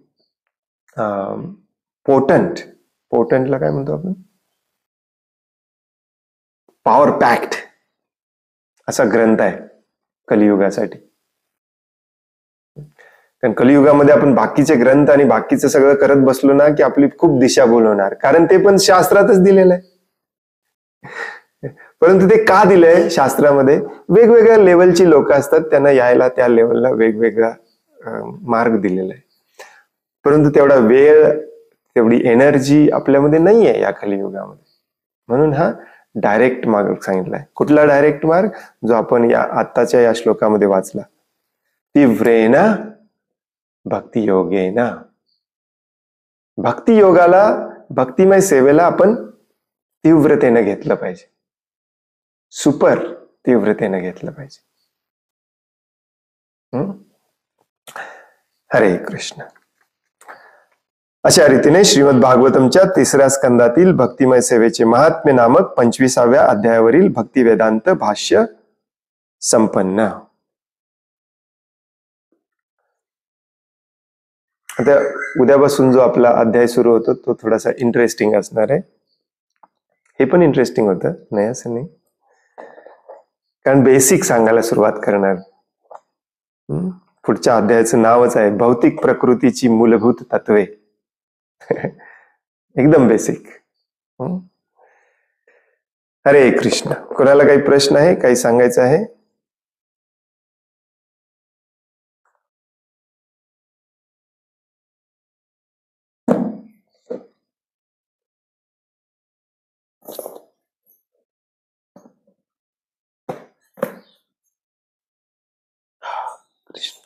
पोटंटला काय म्हणतो आपण, पॉवर पॅक्ड असा ग्रंथ आहे कलियुगासाठी. कारण कलियुगामध्ये आपण बाकीचे ग्रंथ आणि बाकीचं सगळं करत बसलो ना की आपली खूप दिशाभूल होणार, कारण ते पण शास्त्रातच दिलेलं आहे. परंतु ते का दिलंय शास्त्रामध्ये, वेगवेगळ्या लेवलची लोक असतात, त्यांना यायला त्या लेवलला वेगवेगळा मार्ग दिलेला आहे. परंतु तेवढा वेळ तेवढी एनर्जी आपल्यामध्ये नाही आहे या कलियुगामध्ये. म्हणून हा डायरेक्ट मार्ग सांगितलाय. कुठला डायरेक्ट मार्ग? जो आपण या आत्ताच्या या श्लोकामध्ये वाचला, तीव्रेन भक्ती योगेन. भक्ती योगाला, भक्तिमय सेवेला आपण तीव्रतेनं घेतलं पाहिजे, सुपर तीव्रतेनं घेतलं पाहिजे. हरे कृष्ण. अशा रीतीने श्रीमद भागवतमच्या 3ऱ्या स्कंदातील भक्तिमय सेवेचे महात्म्य नामक 25व्या अध्यायावरील भक्ती वेदांत भाष्य संपन्न. आता उद्यापासून जो आपला अध्याय सुरू होतो तो थोडासा इंटरेस्टिंग असणार आहे. हे पण इंटरेस्टिंग होतं, नाही असं नाही, कारण बेसिक सांगायला सुरुवात करणार. पुढच्या अध्यायाचं नावच आहे भौतिक प्रकृतीची मूलभूत तत्वे. एकदम बेसिक. हरे कृष्ण. कोणाला काही प्रश्न आहे, काही सांगायचं आहे? कृष्ण.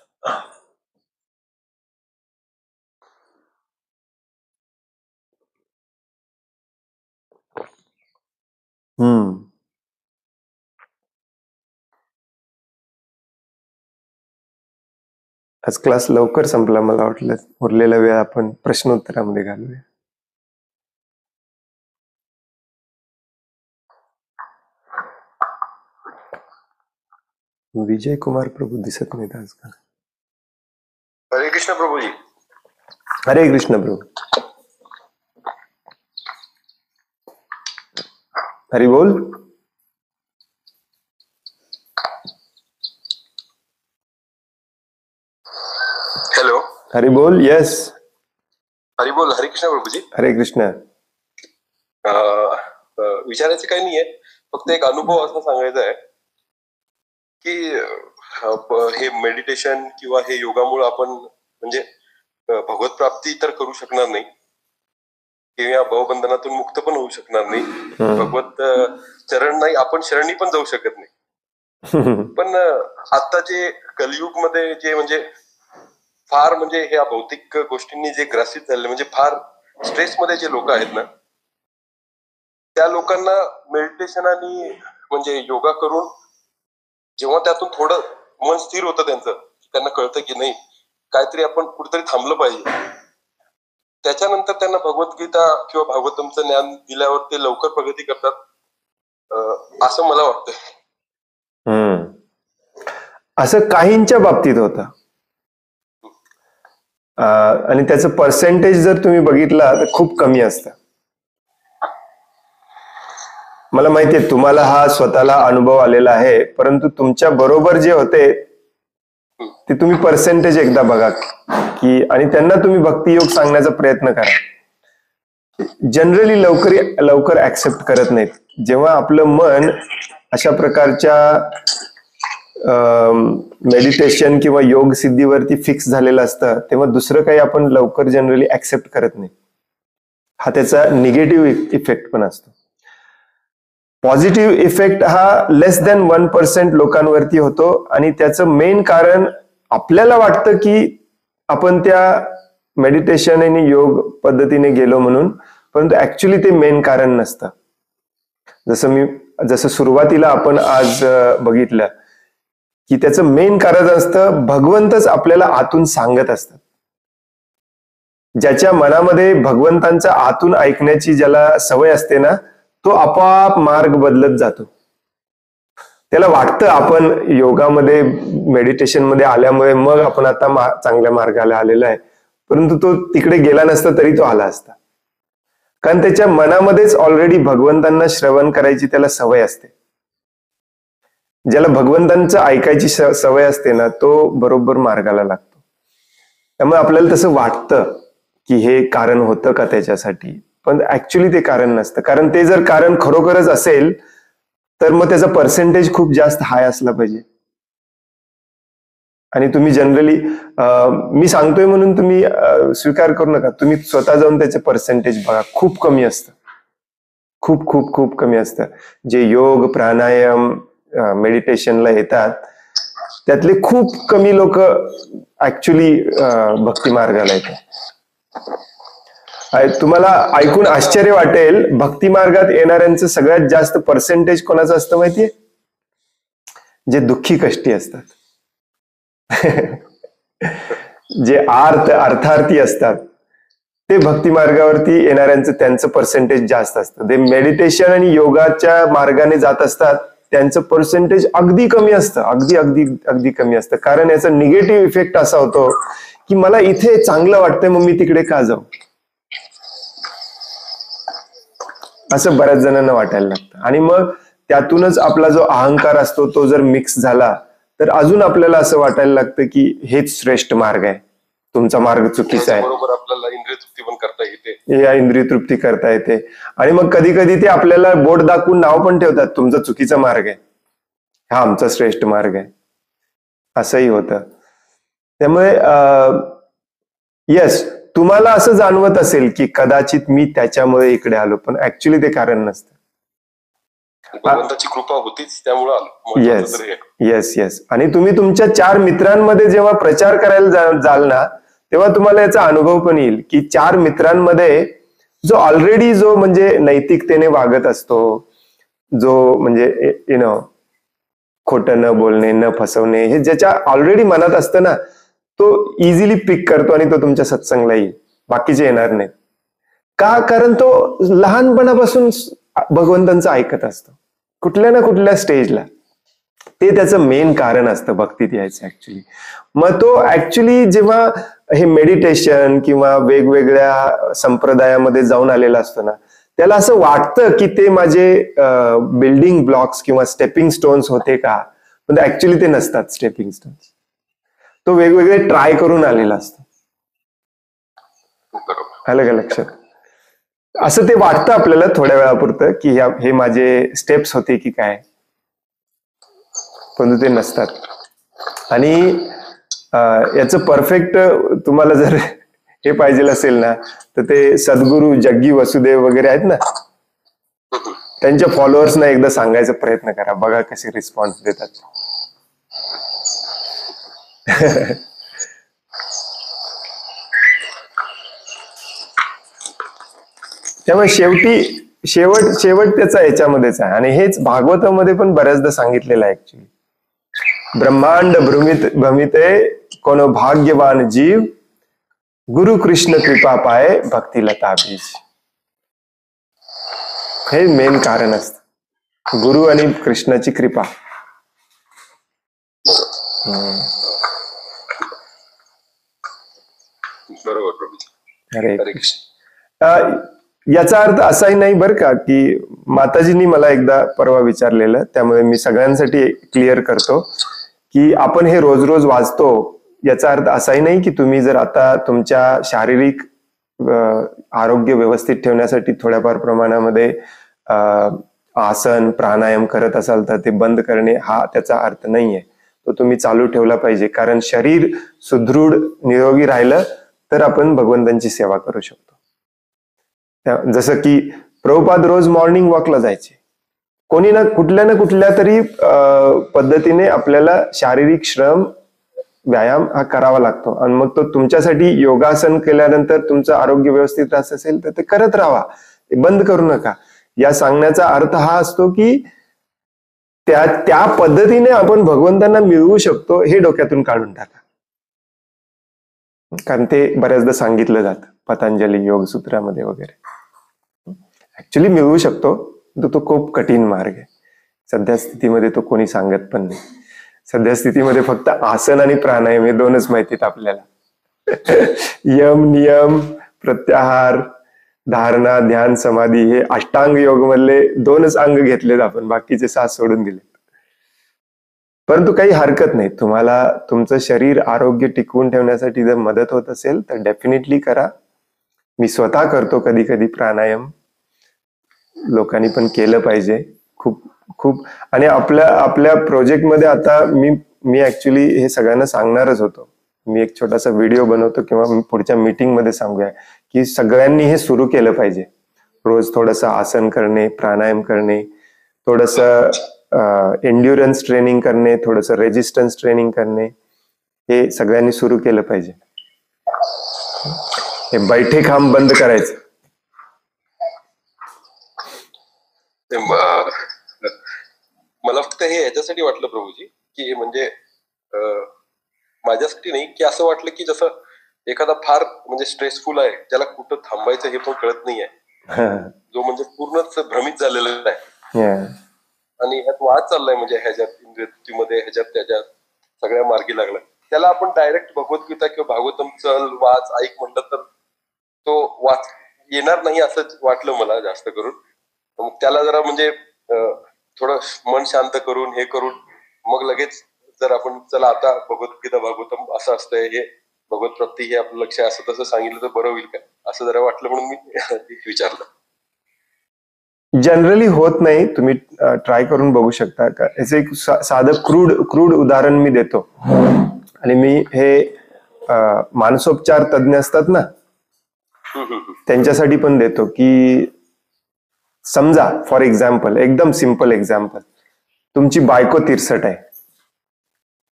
आज क्लास लवकर संपला. मला वाटलं उरलेला वेळ आपण प्रश्नोत्तरामध्ये घालूया. विजय कुमार प्रभू दिसत नाहीत आजकाल. हरे कृष्ण प्रभूजी. हरे कृष्ण प्रभू. हरि बोल. हॅलो. हरि बोल. यस. हरि बोल. हरे कृष्ण प्रभूजी. हरे कृष्ण. विचारायचं काही नाहीये, फक्त एक अनुभव असा सांगायचा आहे की हे मेडिटेशन किंवा हे योगामुळे आपण म्हणजे भगवत प्राप्ती तर करू शकणार नाही, किंवा भावबंधनातून मुक्त पण होऊ शकणार नाही. भगवत चरण नाही, आपण शरणी पण जाऊ शकत नाही. पण आता जे कलियुग मध्ये जे म्हणजे फार म्हणजे ह्या भौतिक गोष्टींनी जे ग्रासित झाले, म्हणजे फार स्ट्रेस मध्ये जे लोक आहेत ना, त्या लोकांना मेडिटेशन आणि म्हणजे योगा करून जेव्हा त्यातून थोडं मन स्थिर होतं त्यांचं, त्यांना कळतं की नाही काहीतरी आपण कुठेतरी थांबलं पाहिजे, त्याच्यानंतर त्यांना भगवद्गीता किंवा भागवतमचं ज्ञान दिल्यावर ते लवकर प्रगती करतात असं मला वाटतंय. असं काहींच्या बाबतीत होतं आणि त्याचं पर्सेंटेज जर तुम्ही बघितला तर खूप कमी असतं. मला माहितीये तुम्हाला हा स्वतःला अनुभव आलेला आहे, परंतु तुमच्या बरोबर जे होते ते तुम्ही पर्सेंटेज एकदा बघा की, आणि त्यांना तुम्ही भक्तियोग सांगण्याचा प्रयत्न करा. जनरली लवकर ऍक्सेप्ट करत नाहीत. जेव्हा आपलं मन अशा प्रकारच्या मेडिटेशन किंवा योग सिद्धीवरती फिक्स झालेलं असतं, तेव्हा दुसरं काही आपण लवकर जनरली ऍक्सेप्ट करत नाही. हा त्याचा निगेटिव्ह इफेक्ट पण असतो. पॉझिटिव्ह इफेक्ट हा लेस दॅन 1% लोकांवरती होतो, आणि त्याचं मेन कारण आपल्याला वाटतं की आपण त्या मेडिटेशन आणि योग पद्धतीने गेलो म्हणून, परंतु ऍक्च्युली ते मेन कारण नसतं. जसं सुरुवातीला आपण आज बघितलं की त्याचं मेन कारण असतं भगवंतच आपल्याला आतून सांगत असतात. ज्याच्या मनामध्ये भगवंतांच्या आतून ऐकण्याची ज्याला सवय असते ना, तो आपोआप मार्ग बदलत जातो. त्याला वाटतं आपण योगामध्ये मेडिटेशन मध्ये आल्यामुळे मग आपण आता चांगल्या मार्गाला आलेला आहे, परंतु तो तिकडे गेला नसता तरी तो आला असता. कारण त्याच्या मनामध्येच ऑलरेडी भगवंतांना श्रवण करायची त्याला सवय असते. ज्याला भगवंतांचं ऐकायची सवय असते ना, तो बरोबर मार्गाला लागतो. त्यामुळे आपल्याला तसं वाटतं की हे कारण होतं का त्याच्यासाठी, पण ऍक्च्युली ते कारण नसतं. कारण ते जर कारण खरोखरच असेल तर मग त्याचा पर्सेंटेज खूप जास्त हाय असला पाहिजे. आणि तुम्ही जनरली मी सांगतोय म्हणून तुम्ही स्वीकार करू नका, तुम्ही स्वतः जाऊन त्याचे पर्सेंटेज बघा, खूप कमी असतं. खूप खूप खूप कमी असतं. जे योग प्राणायाम मेडिटेशनला येतात त्यातले खूप कमी लोक ऍक्च्युली भक्ती मार्गाला येतात. तुम्हाला ऐकून आश्चर्य वाटेल, भक्ती मार्गात येणाऱ्यांचं सगळ्यात जास्त पर्सेंटेज कोणाचं असतं माहितीये? जे दुःखी कष्टी असतात. जे अर्थार्थी असतात ते भक्ती मार्गावरती येणाऱ्यांचं त्यांचं पर्सेंटेज जास्त असतं. ते मेडिटेशन आणि योगाच्या मार्गाने जात असतात, त्यांचं पर्सेंटेज अगदी कमी असतं, अगदी अगदी अगदी कमी असतं. कारण याचा निगेटिव्ह इफेक्ट असा होतो की मला इथे चांगलं वाटतंय मग मी तिकडे का जाऊ, असं बऱ्याच जणांना वाटायला लागतं. आणि मग त्यातूनच आपला जो अहंकार असतो तो जर मिक्स झाला तर अजून आपल्याला असं वाटायला लागतं की हेच श्रेष्ठ मार्ग आहे, तुमचा मार्ग चुकीचा आहे. बरोबर, आपल्याला इंद्रिय तृप्ती पण करता येते, या इंद्रिय तृप्ती करता येते. आणि मग कधी कधी ते आपल्याला बोट दाखवून नाव पण ठेवतात, तुमचा चुकीचा मार्ग आहे, हा आमचा श्रेष्ठ मार्ग आहे, असंही होतं. त्यामुळे येस, तुम्हाला असं जाणवत असेल की कदाचित मी त्याच्यामुळे इकडे आलो, पण ऍक्च्युली ते कारण नसतं. भगवंताची कृपा होतीच त्यामुळे आलो. Yes yes yes. आणि तुम्ही तुमच्या 4 मित्रांमध्ये जेव्हा प्रचार करायला जाल ना, तेव्हा तुम्हाला याचा अनुभव पण येईल की 4 मित्रांमध्ये जो ऑलरेडी जो म्हणजे नैतिकतेने वागत असतो, जो म्हणजे खोटं न बोलणे, न फसवणे, हे ज्याच्या ऑलरेडी मनात असतं ना, तो इझिली पिक करतो आणि तो तुमच्या सत्संगला येईल, बाकीचे येणार नाहीत. का? कारण तो लहानपणापासून भगवंतांचं ऐकत असतो कुठल्या ना कुठल्या स्टेजला. ते त्याचं मेन कारण असतं भक्तीत यायचं ऍक्च्युली. मग तो ऍक्च्युली जेव्हा हे मेडिटेशन किंवा वेगवेगळ्या संप्रदायामध्ये जाऊन आलेला असतो ना, त्याला असं वाटतं की ते माझे बिल्डिंग ब्लॉक्स किंवा स्टेपिंग स्टोन्स होते का, पण ऍक्च्युली ते नसतात स्टेपिंग स्टोन्स. तो वेगवेगळे ट्राय करून आलेला असतो. आलं का लक्षात? असं ते वाटतं आपल्याला थोड्या वेळापुरतं की हे माझे स्टेप्स होते की काय, पण ते नसतात. आणि याचं परफेक्ट तुम्हाला जर हे पाहिजे असेल ना, तर ते सद्गुरू जग्गी वसुदेव वगैरे आहेत ना, त्यांच्या फॉलोअर्सना एकदा सांगायचा प्रयत्न करा, बघा कसे रिस्पॉन्स देतात. त्यामुळे शेवट त्याचा याच्यामध्येच आहे. आणि हेच भागवतामध्ये पण बऱ्याचदा सांगितलेलं आहे ऍक्च्युली. ब्रह्मांड भ्रमिते कोण भाग्यवान जीव, गुरु कृष्ण कृपा पाय भक्ती लता बीज. हे मेन कारण असतं, गुरु आणि कृष्णाची कृपा. बरोबर प्रभूजी. हरे हरे कृष्ण. याचा अर्थ असाही नाही बरं का, की माताजींनी मला एकदा परवा विचारलेलं, त्यामुळे मी सगळ्यांसाठी क्लिअर करतो की आपण हे रोज रोज वाचतो, याचा अर्थ असाही नाही की तुम्ही जर आता तुमच्या शारीरिक आरोग्य व्यवस्थित ठेवण्यासाठी थोड्याफार प्रमाणामध्ये आसन प्राणायाम करत असाल तर ते बंद करणे हा त्याचा अर्थ नाहीये. तो तुम्ही चालू ठेवला पाहिजे, कारण शरीर सुदृढ निरोगी राहिलं तर आपण भगवंतांची सेवा करू शकतो. जसं की प्रभुपाद रोज मॉर्निंग वॉकला जायचे. कोणी ना कुठल्या तरी पद्धतीने आपल्याला शारीरिक श्रम व्यायाम हा करावा लागतो, आणि मग तो तुमच्यासाठी योगासन केल्यानंतर तुमचं आरोग्य व्यवस्थित राहत असेल तर ते करत राहा, ते बंद करू नका. या सांगण्याचा अर्थ हा असतो की त्या पद्धतीने आपण भगवंतांना मिळवू शकतो हे डोक्यातून काढून टाका, कारण ते बऱ्याचदा सांगितलं जातं पतंजली योगसूत्रामध्ये वगैरे. ऍक्च्युली मिळवू शकतो, तो खूप कठीण मार्ग आहे. सध्या स्थितीमध्ये तो कोणी सांगत पण नाही. सध्या स्थितीमध्ये फक्त आसन आणि प्राणायाम हे दोनच माहितीत आपल्याला. यम नियम प्रत्याहार धारणा ध्यान समाधी हे अष्टांग योग मधले 2च अंग घेतलेत आपण, बाकीचे 7 सोडून दिले. परंतु काही हरकत नाही, तुम्हाला तुमचं शरीर आरोग्य टिकवून ठेवण्यासाठी जर मदत होत असेल तर डेफिनेटली करा. मी स्वतः करतो कधी कधी प्राणायाम, लोकांनी पण केलं पाहिजे. खूप खूप. आणि आपल्या प्रोजेक्टमध्ये आता मी ऍक्च्युली हे सगळ्यांना सांगणारच होतो. मी एक छोटासा व्हिडिओ बनवतो किंवा पुढच्या मीटिंग मध्ये सांगूया की सगळ्यांनी हे सुरू केलं पाहिजे. रोज थोडंसं आसन करणे, प्राणायाम करणे, थोडंसं एन्ड्युरन्स ट्रेनिंग करणे, थोडंसं रेजिस्टन्स ट्रेनिंग करणे, हे सगळ्यांनी सुरू केलं पाहिजे. हे बैठे काम बंद करायचं. मला फक्त हे याच्यासाठी वाटलं प्रभूजी की म्हणजे माझ्यासाठी नाही, की असं वाटलं की जसं एखादा फार म्हणजे स्ट्रेसफुल आहे, ज्याला कुठं थांबायचं हे पण कळत नाहीये, जो म्हणजे पूर्णच भ्रमित झालेला आहे आणि ह्यात वाद चाललाय, म्हणजे ह्याच्यात इंद्रियतृप्तीमध्ये ह्याच्यात त्याच्यात सगळ्या मार्गी लागलाय, त्याला आपण डायरेक्ट भगवद्गीता किंवा भागवतम चल वाच ऐक म्हटलं तर तो वाच येणार नाही असं वाटलं मला जास्त करून. मग त्याला जरा म्हणजे थोडं मन शांत करून हे करून मग लगेच जर आपण चला आता भगवद्गीता भागवतम असं असतंय, हे भगवत प्राप्ती हे आपलं लक्ष आहे, असं तसं सांगितलं तर बरं होईल का, असं जरा वाटलं म्हणून मी विचारलं. जनरली होत नाही, तुम्ही ट्राय करून बघू शकता. याचं एक साधं क्रूड उदाहरण मी देतो, आणि मी हे मानसोपचार तज्ञ असतात ना त्यांच्यासाठी पण देतो. की समजा फॉर एक्झाम्पल, एकदम सिंपल एक्झाम्पल, तुमची बायको तिरसट आहे,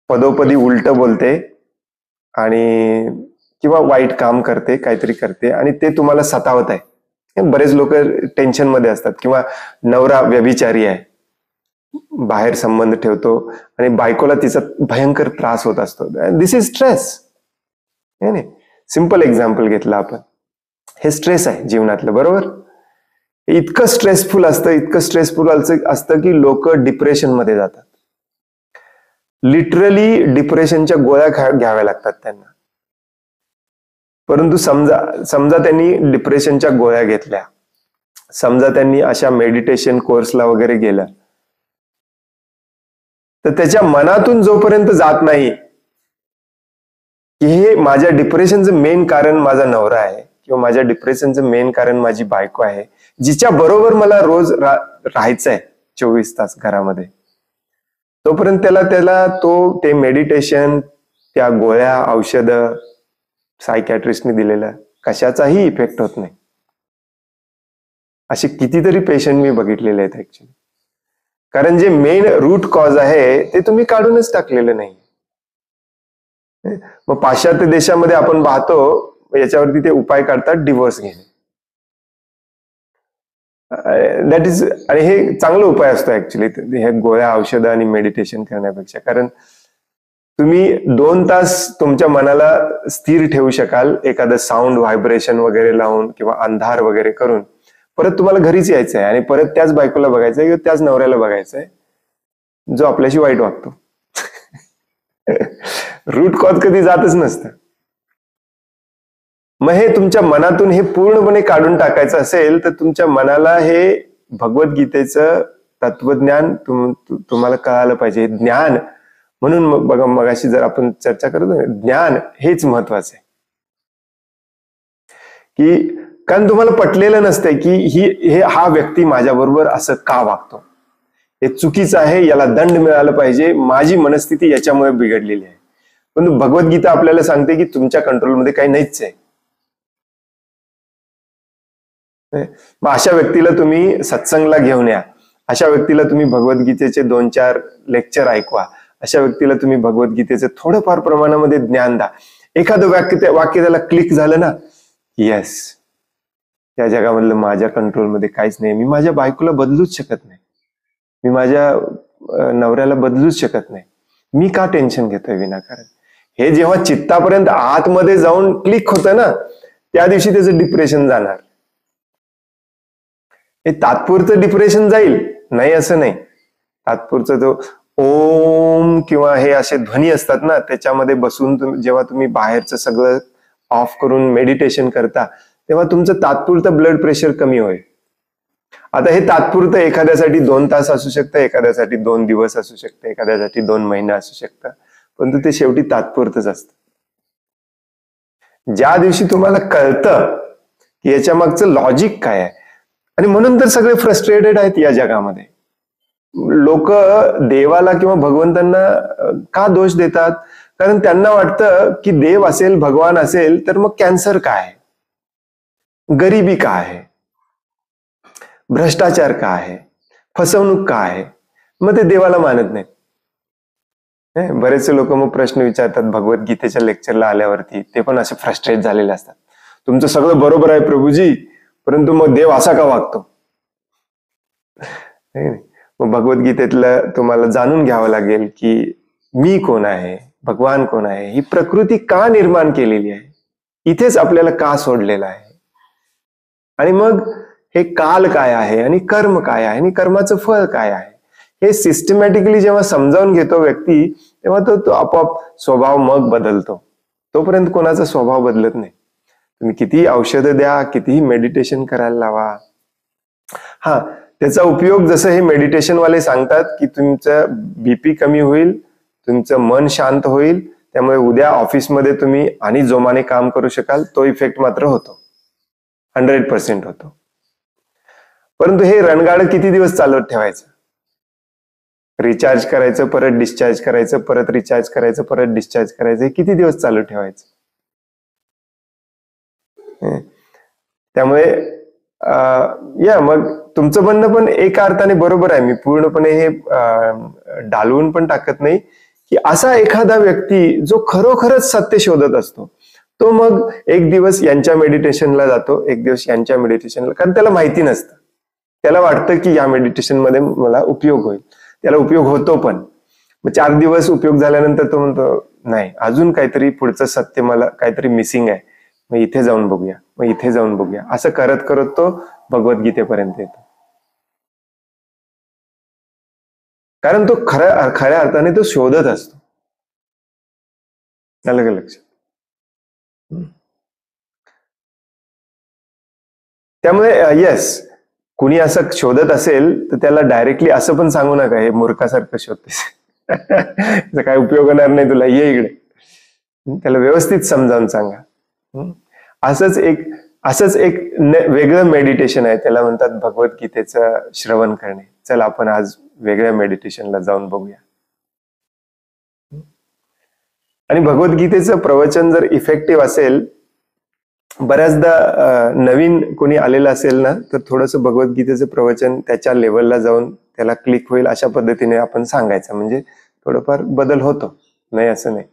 पदोपदी उलट बोलते आणि किंवा वाईट काम करते, काहीतरी करते, आणि ते तुम्हाला सतावत आहे. बरेच लोक टेन्शन मध्ये असतात. किंवा नवरा व्यभिचारी आहे, बाहेर संबंध ठेवतो आणि बायकोला तिचा भयंकर त्रास होत असतो. दिस इज स्ट्रेस. सिंपल एक्झाम्पल घेतलं आपण, हे स्ट्रेस आहे जीवनातलं, बरोबर. इतकं स्ट्रेसफुल असतं की लोक डिप्रेशन मध्ये जातात. लिटरली डिप्रेशनच्या गोळ्या घ्याव्या लागतात त्यांना. परंतु समजा त्यांनी डिप्रेशनच्या गोळ्या घेतल्या, समजा त्यांनी अशा मेडिटेशन कोर्सला वगैरे गेलं, तर त्याच्या मनातून जोपर्यंत जात नाही की हे माझ्या डिप्रेशनचं मेन कारण माझा नवरा आहे, किंवा माझ्या डिप्रेशनचं मेन कारण माझी बायको आहे, जिच्या बरोबर मला रोज राहायचंय 24 तास घरामध्ये, तोपर्यंत त्याला ते मेडिटेशन, त्या गोळ्या, औषधं सायकॅट्रिस्टने दिलेला कशाचाही इफेक्ट होत नाही. असे कितीतरी पेशंट मी बघितलेले आहेत ऍक्च्युली. कारण जे मेन रूट कॉज आहे ते तुम्ही काढूनच टाकलेलं नाही. मग पाश्चात्य देशामध्ये आपण पाहतो याच्यावरती ते उपाय काढतात डिव्होर्स घेणे. दॅट इज, आणि हे चांगला उपाय असतो ऍक्च्युली हे गोळ्या औषधं आणि मेडिटेशन करण्यापेक्षा. कारण तुम्ही 2 तास तुमच्या मनाला स्थिर ठेवू शकाल एखादं साऊंड व्हायब्रेशन वगैरे लावून किंवा अंधार वगैरे करून. परत तुम्हाला घरीच यायचं आहे आणि परत त्याच बायकोला बघायचंय किंवा त्याच नवऱ्याला बघायचंय जो आपल्याशी वाईट वागतो. रूट कॉज कधी जातच नसतं. मग हे तुमच्या मनातून हे पूर्णपणे काढून टाकायचं असेल तर तुमच्या मनाला हे भगवद्गीतेचं तत्वज्ञान तुम्हाला कळालं पाहिजे. ज्ञान म्हणून मग बघा मगाशी जर आपण चर्चा करतो ज्ञान हेच महत्वाचं आहे. की कारण तुम्हाला पटलेलं नसतंय की हा व्यक्ती माझ्या बरोबर असं का वागतो, हे चुकीचं आहे, याला दंड मिळाला पाहिजे, माझी मनस्थिती याच्यामुळे बिघडलेली आहे. पण भगवद्गीता आपल्याला सांगते की तुमच्या कंट्रोलमध्ये काही नाहीच आहे. मग अशा व्यक्तीला तुम्ही सत्संगला घेऊन या, अशा व्यक्तीला तुम्ही भगवद्गीतेचे 2-4 लेक्चर ऐकवा, अशा व्यक्तीला तुम्ही भगवद्गीतेचे थोडंफार प्रमाणामध्ये ज्ञान द्या. एखादं वाक्य त्याला क्लिक झालं ना, येस या जगामधलं माझ्या कंट्रोलमध्ये काहीच नाही, मी माझ्या बायकोला बदलूच शकत नाही, मी माझ्या नवऱ्याला बदलूच शकत नाही, मी का टेन्शन घेतोय विनाकारण. हे जेव्हा चित्तापर्यंत आतमध्ये जाऊन क्लिक होतं ना, त्या दिवशी त्याचं डिप्रेशन जाणार. हे तात्पुरतं डिप्रेशन जाईल नाही असं नाही. तात्पुरतं तो ओम किंवा हे असे ध्वनी असतात ना, त्याच्यामध्ये बसून जेव्हा तुम्ही बाहेरचं सगळं ऑफ करून मेडिटेशन करता तेव्हा तुमचं तात्पुरतं ब्लड प्रेशर कमी होईल. आता हे तात्पुरतं एखाद्यासाठी 2 तास असू शकतं, एखाद्यासाठी 2 दिवस असू शकतं, एखाद्यासाठी 2 महिने असू शकतं, परंतु ते शेवटी तात्पुरतच असतं. ज्या दिवशी तुम्हाला कळतं की याच्या मागचं लॉजिक काय आहे, आणि म्हणून तर सगळे फ्रस्ट्रेटेड आहेत या जगामध्ये. लोक देवाला किंवा भगवंतांना का दोष देतात? कारण त्यांना वाटतं की देव असेल, भगवान असेल तर मग कॅन्सर का आहे, गरिबी का आहे, भ्रष्टाचार का आहे, फसवणूक का आहे, मग ते देवाला मानत नाहीत. बरेचसे लोक मग प्रश्न विचारतात भगवद्गीतेच्या लेक्चरला आल्यावरती, ते पण असे फ्रस्ट्रेट झालेले असतात. तुमचं सगळं बरोबर आहे प्रभूजी, परंतु मग देव असा का वागतो? मग भगवद्गीतेतलं तुम्हाला जाणून घ्यावं लागेल की मी कोण आहे, भगवान कोण आहे, ही प्रकृती का निर्माण केलेली आहे, इथेच आपल्याला का सोडलेलं आहे, आणि मग हे काल काय आहे आणि कर्म काय आहे आणि कर्माचं फळ काय आहे, हे सिस्टमॅटिकली जेव्हा समजावून घेतो व्यक्ती तेव्हा तो आपोआप स्वभाव मग बदलतो. तोपर्यंत कोणाचा स्वभाव बदलत नाही. तुम्ही कितीही औषधं द्या, कितीही मेडिटेशन करायला लावा, हा त्याचा उपयोग जसं हे मेडिटेशन वाले सांगतात की तुमचं बीपी कमी होईल, तुमचं मन शांत होईल, त्यामुळे उद्या ऑफिसमध्ये तुम्ही आणि जोमाने काम करू शकाल, तो इफेक्ट मात्र होतो, 100% होतो. परंतु हे रणगाडं किती दिवस चालवत ठेवायचं? रिचार्ज करायचं, परत डिस्चार्ज करायचं, परत रिचार्ज करायचं, परत डिस्चार्ज करायचं, हे किती दिवस चालू ठेवायचं? त्यामुळे या मग तुमचं म्हणणं पण एका अर्थाने बरोबर आहे. मी पूर्णपणे हे डालवून पण टाकत नाही की असा एखादा व्यक्ती जो खरोखरच सत्य शोधत असतो तो मग एक दिवस यांच्या मेडिटेशनला जातो, एक दिवस यांच्या मेडिटेशनला, कारण त्याला माहिती नसतं. त्याला वाटतं की या मेडिटेशन मध्ये मला उपयोग होईल, त्याला उपयोग होतो, पण मग 4 दिवस उपयोग झाल्यानंतर तो म्हणतो नाही, अजून काहीतरी पुढचं सत्य मला काहीतरी मिसिंग आहे, मग इथे जाऊन बघूया, मग इथे जाऊन बघूया, असं करत करत तो भगवद्गीतेपर्यंत येतो. कारण तो खऱ्या अर्थाने तो शोधत असतो. अलग लक्षात. त्यामुळे येस, कुणी असं शोधत असेल तर त्याला डायरेक्टली असं पण सांगू नका हे मूर्खासारखं शोधतेस, त्याचा काय उपयोग होणार नाही तुला, ये इकडे. त्याला व्यवस्थित समजावून सांगा. असंच एक वेगळं मेडिटेशन आहे, त्याला म्हणतात भगवद्गीतेचं श्रवण करणे. चला आपण आज वेगळ्या मेडिटेशनला जाऊन बघूया. आणि भगवद्गीतेचं प्रवचन जर इफेक्टिव्ह असेल, बऱ्याचदा नवीन कोणी आलेलं असेल ना, तर थोडंसं भगवद्गीतेचं प्रवचन त्याच्या लेवलला जाऊन त्याला क्लिक होईल अशा पद्धतीने आपण सांगायचं, म्हणजे थोडंफार बदल होतो, नाही असं नाही.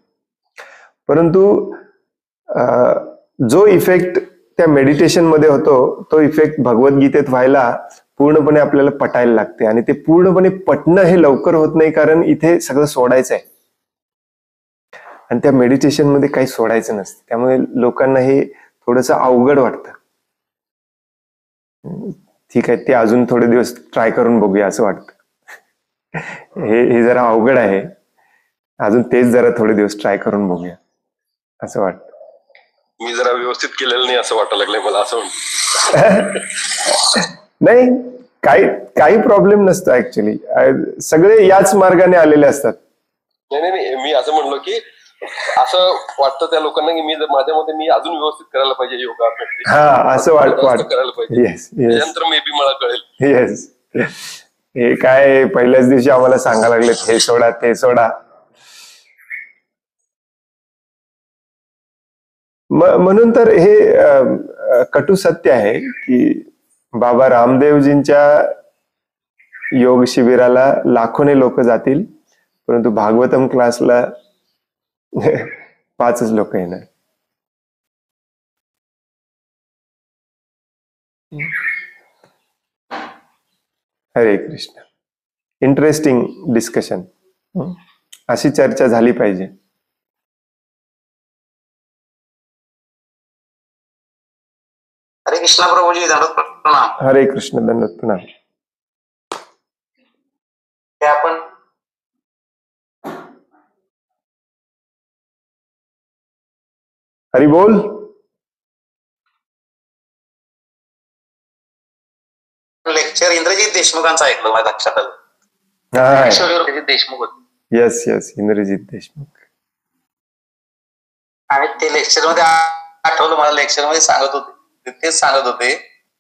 परंतु जो इफेक्ट त्या मेडिटेशन मध्ये होतो तो इफेक्ट भगवद्गीतेत व्हायला पूर्णपणे आपल्याला पटायला लागते. आणि ते पूर्णपणे पटणं हे लवकर होत नाही, कारण इथे सगळं सोडायचं आहे आणि त्या मेडिटेशन मध्ये काही सोडायचं नसतं. त्यामुळे लोकांना हे थोडंसं अवघड वाटतं. ठीक आहे, ते अजून थोडे दिवस ट्राय करून बघूया असं वाटतं. हे जरा अवघड आहे, अजून तेच जरा थोडे दिवस ट्राय करून बघूया असं वाटतं. मी जरा व्यवस्थित केलेलं नाही असं वाटायला लागलंय मला, असं म्हणतो. नाही, काही प्रॉब्लेम नसतो ऍक्च्युली. सगळे याच मार्गाने आलेले असतात. नाही, मी असं म्हणलो की असं वाटतं त्या लोकांना की माझ्या मते मी अजून व्यवस्थित करायला पाहिजे योगा. हा, असं वाटतं करायला पाहिजे. त्यानंतर मे बी मला कळेल. येस, हे काय पहिल्याच दिवशी आम्हाला सांगायला लागले हे सोडा ते सोडा. म्हणून तर हे कटू सत्य आहे की बाबा रामदेवजींच्या योग शिबिराला लाखोने लोक जातील, परंतु भागवतम क्लासला 5च लोक येणार. हरे कृष्ण. Interesting discussion. अशी चर्चा झाली पाहिजे. हरे कृष्ण प्रभूजी, दंडवत प्रणाम. हरे कृष्ण, दंडवत प्रणाम. आपण हरी बोल. लेक्चर इंद्रजित देशमुखांचं ऐकलं, माझ्या लक्षात आलं. देशमुख. येस, इंद्रजित देशमुख. आणि ते लेक्चर मध्ये आठवलं मला, लेक्चर मध्ये तेच सांगत होते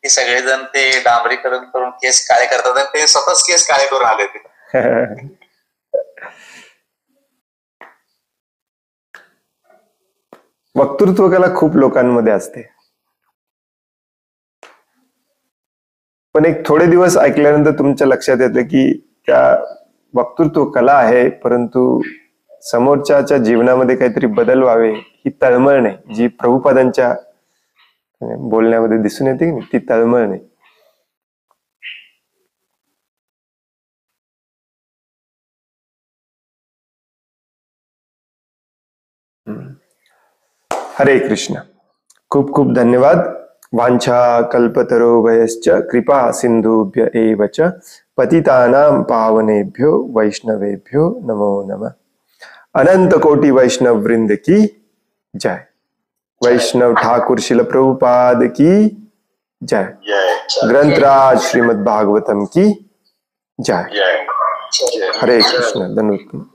की सगळेजण ते डांबरीकरण करून केस काळे करतात आणि ते स्वतःच केस काळे करून आले ते. वक्तृत्व कला खूप लोकांमध्ये असते, पण एक थोडे दिवस ऐकल्यानंतर तुमच्या लक्षात येतं की त्या वक्तृत्व कला आहे, परंतु समोरच्या जीवनामध्ये काहीतरी बदल व्हावे ही तळमळ नाही, जी प्रभुपादांच्या बोलण्यामध्ये दिसून येते ती तळमळ नाही. हरे कृष्ण. खूप खूप धन्यवाद. वांछा कल्पतरोभयश्च कृपा सिंधुभ्य एव च पतितानां पावनेभ्यो वैष्णवेभ्यो नमो नमः. अनंत कोटि वैष्णव वृंद की जय. वैष्णव ठाकुर शिल प्रभुपाद की जय. ग्रंथराज श्रीमद् भागवतम की जय. हरे कृष्ण. धन्यवाद.